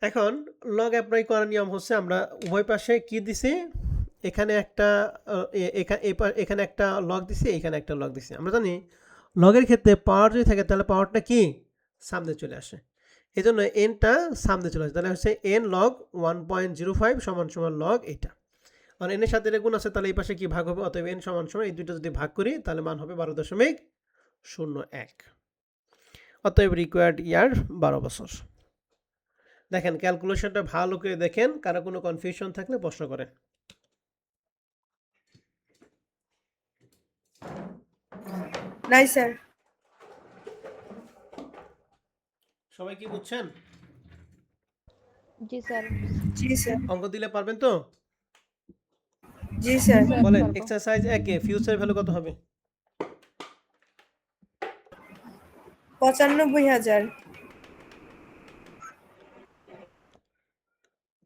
Speaker 1: এখন লগ অ্যাপ্লাই করার নিয়ম হচ্ছে আমরা উভয় পাশে কি দিছি, এখানে একটা এখানে একটা লগ দিছি, এখানে একটা লগ দিছি। আমরা জানি লগের ক্ষেত্রে পাওয়ার যদি থাকে তাহলে পাওয়ারটা কি সামনে চলে আসে, এই জন্য এনটা সামনে চলে আসে। তাহলে হচ্ছে এন লগ 1.05 সমান সমান লগ এটা। আর এনের সাথে এটা গুণ আছে, তাহলে এই পাশে কি ভাগ হবে? অতএব এন সমান সমান এই দুটো যদি ভাগ করি তাহলে মান হবে 12.01। অতএব রিকোয়ার্ড ইয়ার 12 বছর। দেখেন ক্যালকুলেশনটা ভালো করে দেখেন, কারো কোনো কনফিউশন থাকলে প্রশ্ন করেন।
Speaker 2: নাই স্যার।
Speaker 1: সবাই কি বুঝছেন?
Speaker 5: জি স্যার।
Speaker 2: জি স্যার।
Speaker 1: অঙ্ক দিলে পারবেন তো?
Speaker 2: জি স্যার।
Speaker 1: বলেন
Speaker 5: পারবো।
Speaker 1: এক্সারসাইজ 1 এ ফিউচার ভ্যালু কত হবে?
Speaker 2: 95,000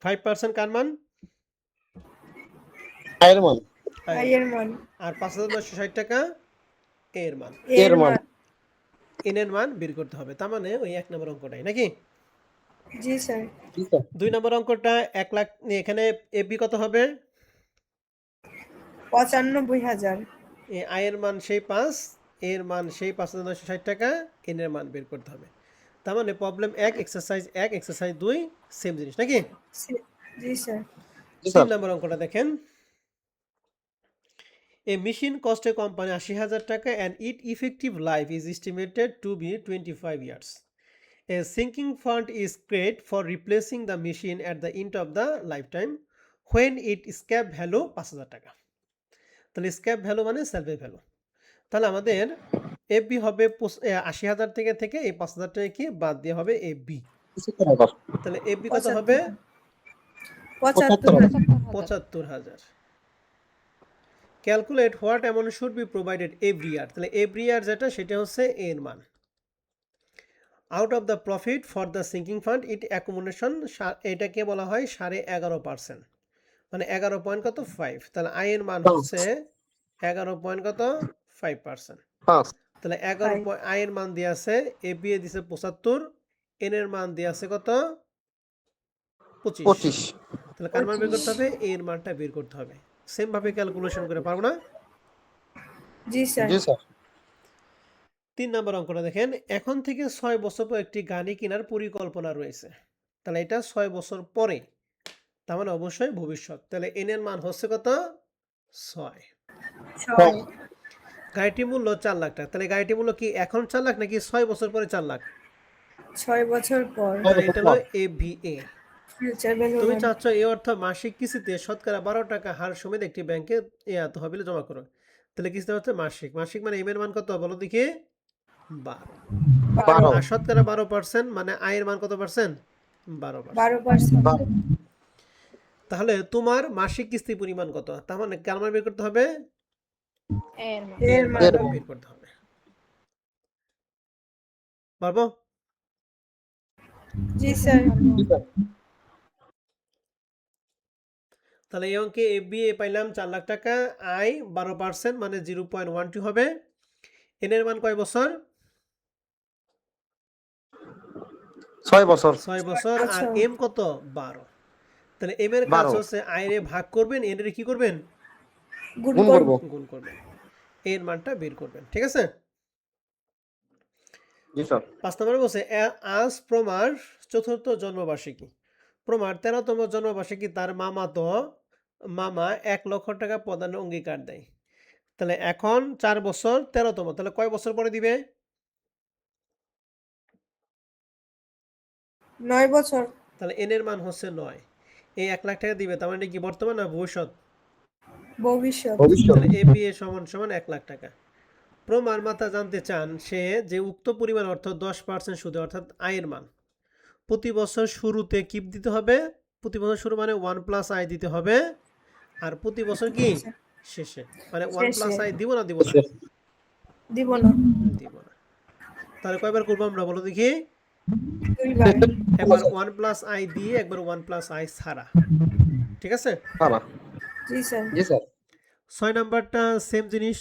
Speaker 1: 5% কার মান?
Speaker 3: আয়ের মান।
Speaker 2: আই এর মান
Speaker 1: আর 5,960 টাকা এর মান।
Speaker 2: এর মান
Speaker 1: এন এর মান বের করতে হবে, তার মানে ওই 1 নম্বর অঙ্কটাই নাকি?
Speaker 2: জি স্যার।
Speaker 1: 2 নম্বর অঙ্কটা 1 লাখ, এখানে এফবি কত হবে?
Speaker 2: 95,000
Speaker 1: আই এর মান সেই 5, এর মান সেই 5,960 টাকা, এন এর মান বের করতে হবে। তার মানে প্রবলেম 1 এক্সারসাইজ 1 এক্সারসাইজ 2 সেম জিনিস নাকি?
Speaker 2: জি স্যার।
Speaker 1: 3 নম্বর অঙ্কটা দেখেন। A machine cost a company 80,000 টাকা and its effective life is estimated to be 25 years. A sinking fund is created for replacing the machine at the end of the lifetime when its scrap value 5,000 টাকা। তাহলে scrap value মানে সেলভেজ value. তাহলে আমাদের FB হবে 80,000 থেকে এই 5,000 টাকাকে বাদ দিয়ে হবে এফবি। তাহলে এফবি কত হবে?
Speaker 2: 75,000
Speaker 1: 75,000। Calculate what amount should be provided every year. তাহলে এভরি ইয়ার যেটা সেটা হচ্ছে এর মান। Out of the profit for the sinking fund it accommodation, এটাকে বলা হয় 11.5%, মানে 11 পয়েন্ট কত 5। তাহলে আই এর মান হচ্ছে 11 পয়েন্ট কত 5%। তাহলে 11 আই এর মান দিয়ে আছে, এ বি এ দিছে 75, এন এর মান দিয়ে আছে কত 25। তাহলে কার মান বের করতে হবে? এর মানটা বের করতে হবে। সেম ভাবে ক্যালকুলেশন করে পারবো না?
Speaker 2: জি স্যার।
Speaker 1: 3 নম্বর অঙ্কটা দেখেন। এখন থেকে 6 বছর পর একটি গাড়ি কেনার পরিকল্পনা রয়েছে। তাহলে এটা 6 বছর পরে, তার মানে অবশ্যই ভবিষ্যৎ। তাহলে এন এর মান হচ্ছে কত 6। গাড়িটির মূল্য 4 লাখ টাকা। তাহলে গাড়িটির মূল্য কি এখন 4 লাখ নাকি 6 বছর পরে 4 লাখ?
Speaker 2: 6 বছর পর।
Speaker 1: তাহলে এটা হলো এভিএ।
Speaker 2: ফিউচার ভ্যালু
Speaker 1: তুমি চাচ্ছ এই অর্থ মাসিক কিস্তিতে শতকরা 12 টাকা হার সমেত একটি ব্যাংকে তহবিলে জমা করো। তাহলে কিস্তি হচ্ছে মাসিক। মাসিক মানে এম এর মান কত বলো দেখি? 12। আর শতকরা 12% মানে আয়ের মান কত পার্সেন্ট?
Speaker 2: 12%।
Speaker 1: তাহলে তোমার মাসিক কিস্তি পরিমাণ কত? তার মানে কার মান বের করতে হবে?
Speaker 2: এর মান
Speaker 1: বের করতে হবে। পারবো?
Speaker 2: জি স্যার।
Speaker 1: তাহলে এই অঙ্কে এফবিএ পাইলাম 4 লাখ টাকা, আই 12% মানে 0.12 হবে। এন এর মান কয় বছর?
Speaker 3: 6 বছর।
Speaker 1: 6 বছর। আর এম কত? 12। তাহলে এম এর কাজ হচ্ছে আই রে ভাগ করবেন, এন এর কি করবেন?
Speaker 2: গুণ
Speaker 1: গুণ করবেন। এর মানটা বের করবেন। ঠিক আছে?
Speaker 3: জি স্যার।
Speaker 1: 5 নম্বরে বলছে আজ প্রমার 4র্থ জন্মবার্ষিকী। প্রমার 13তম জন্মবার্ষিকী তার মামা 1 লক্ষ টাকা প্রদানের অঙ্গীকার দেয়। তাহলে এখন 4 বছর 13তম, তাহলে কয় বছর পরে দিবে?
Speaker 2: 9 বছর।
Speaker 1: তাহলে এন এর মান হচ্ছে 9। এই 1 লাখ টাকা দিবে, তার মানে কি বর্তমান না ভবিষ্যৎ?
Speaker 2: ভবিষ্যৎ।
Speaker 1: তাহলে এপিএ সমান সমান 1 লাখ টাকা। প্রমার মাতা জানতে চান সে যে উক্ত পরিমাণ অর্থ 10% সুদে অর্থাৎ আয়ের মান প্রতি বছর শুরুতে কি দিতে হবে? প্রতি বছর শুরু মানে 1 প্লাস আই দিতে হবে। আর প্রতি বছর কি শেষে মানে 1 প্লাস
Speaker 2: শেষে।
Speaker 1: আই দিব না দিব না?
Speaker 2: দিব না
Speaker 1: দিব না। তাহলে কয়বার করবো আমরা বলো দেখি?
Speaker 2: 2বার।
Speaker 1: একবার 1 প্লাস আই দিয়ে একবার 1 প্লাস আই ছাড়া। ঠিক আছে?
Speaker 3: সারা
Speaker 2: জি স্যার।
Speaker 3: জি স্যার
Speaker 1: 6 নাম্বারটা সেম জিনিস।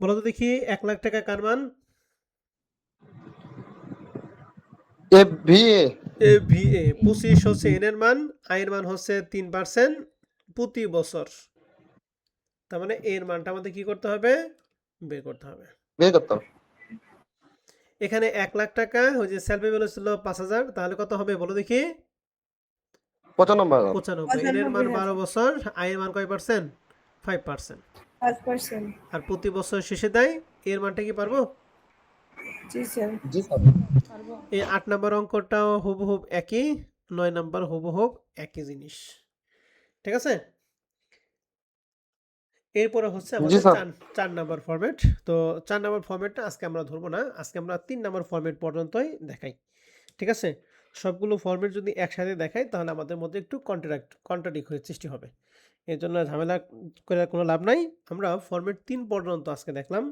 Speaker 1: বলো তো দেখি 1 লাখ টাকা কার মান?
Speaker 3: FVA
Speaker 1: VA 25 হচ্ছে এন এর মান, আই এর মান হচ্ছে 3% প্রতি বছর। তার মানে এর মানটা আমাদের কি করতে হবে? বের করতে হবে।
Speaker 3: বের করতাম
Speaker 1: এখানে 1 লাখ টাকা ওই যে সেলফি ভ্যালু ছিল 5000, তাহলে কত হবে বলো দেখি?
Speaker 3: 95,000
Speaker 1: 95। এন এর মান 12 বছর, আই এর মান কয় পার্সেন্ট? 5%।
Speaker 2: 5%।
Speaker 1: আর প্রতি বছর শেষে দেয়, এর মানটা কি পারবো?
Speaker 2: জি স্যার।
Speaker 3: জি স্যার
Speaker 1: এই 8 নাম্বার অঙ্কটাও হুবহুব একই, 9 নাম্বার হুবহুব একই জিনিস। ঠিক আছে? এরপরে হচ্ছে
Speaker 3: জি
Speaker 1: আমাদের
Speaker 3: স্যার
Speaker 1: 4 নাম্বার ফরম্যাট। তো 4 নাম্বার ফরম্যাটটা আজকে আমরা ধরবো না, আজকে আমরা 3 নাম্বার ফরম্যাট পর্যন্তই দেখাই। ঠিক আছে? সবগুলো ফরম্যাট যদি একসাথে দেখাই তাহলে আমাদের মধ্যে একটু কন্ট্রাডিক্ট হয়ে সৃষ্টি হবে। এর জন্য ঝামেলা করে কোনো লাভ নাই। আমরা ফরম্যাট 3 পর্যন্ত আজকে দেখলাম।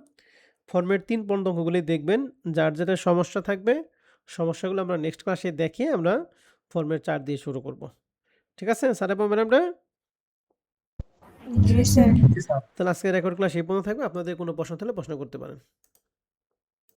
Speaker 1: ফরম্যাট 3 পর্যন্ত অঙ্কগুলি দেখবেন। যার যেটা সমস্যা থাকবে সমস্যাগুলো আমরা নেক্সট ক্লাসে দেখিয়ে আমরা ফরম্যাট 4 দিয়ে শুরু করব। ঠিক আছে স্যার এবং ম্যাডামরা?
Speaker 2: জি স্যার।
Speaker 3: জি স্যার
Speaker 1: তাহলে আজকে রেকর্ড ক্লাস এই পর্যন্ত থাকবে। আপনাদের কোনো প্রশ্ন থাকলে প্রশ্ন করতে পারেন।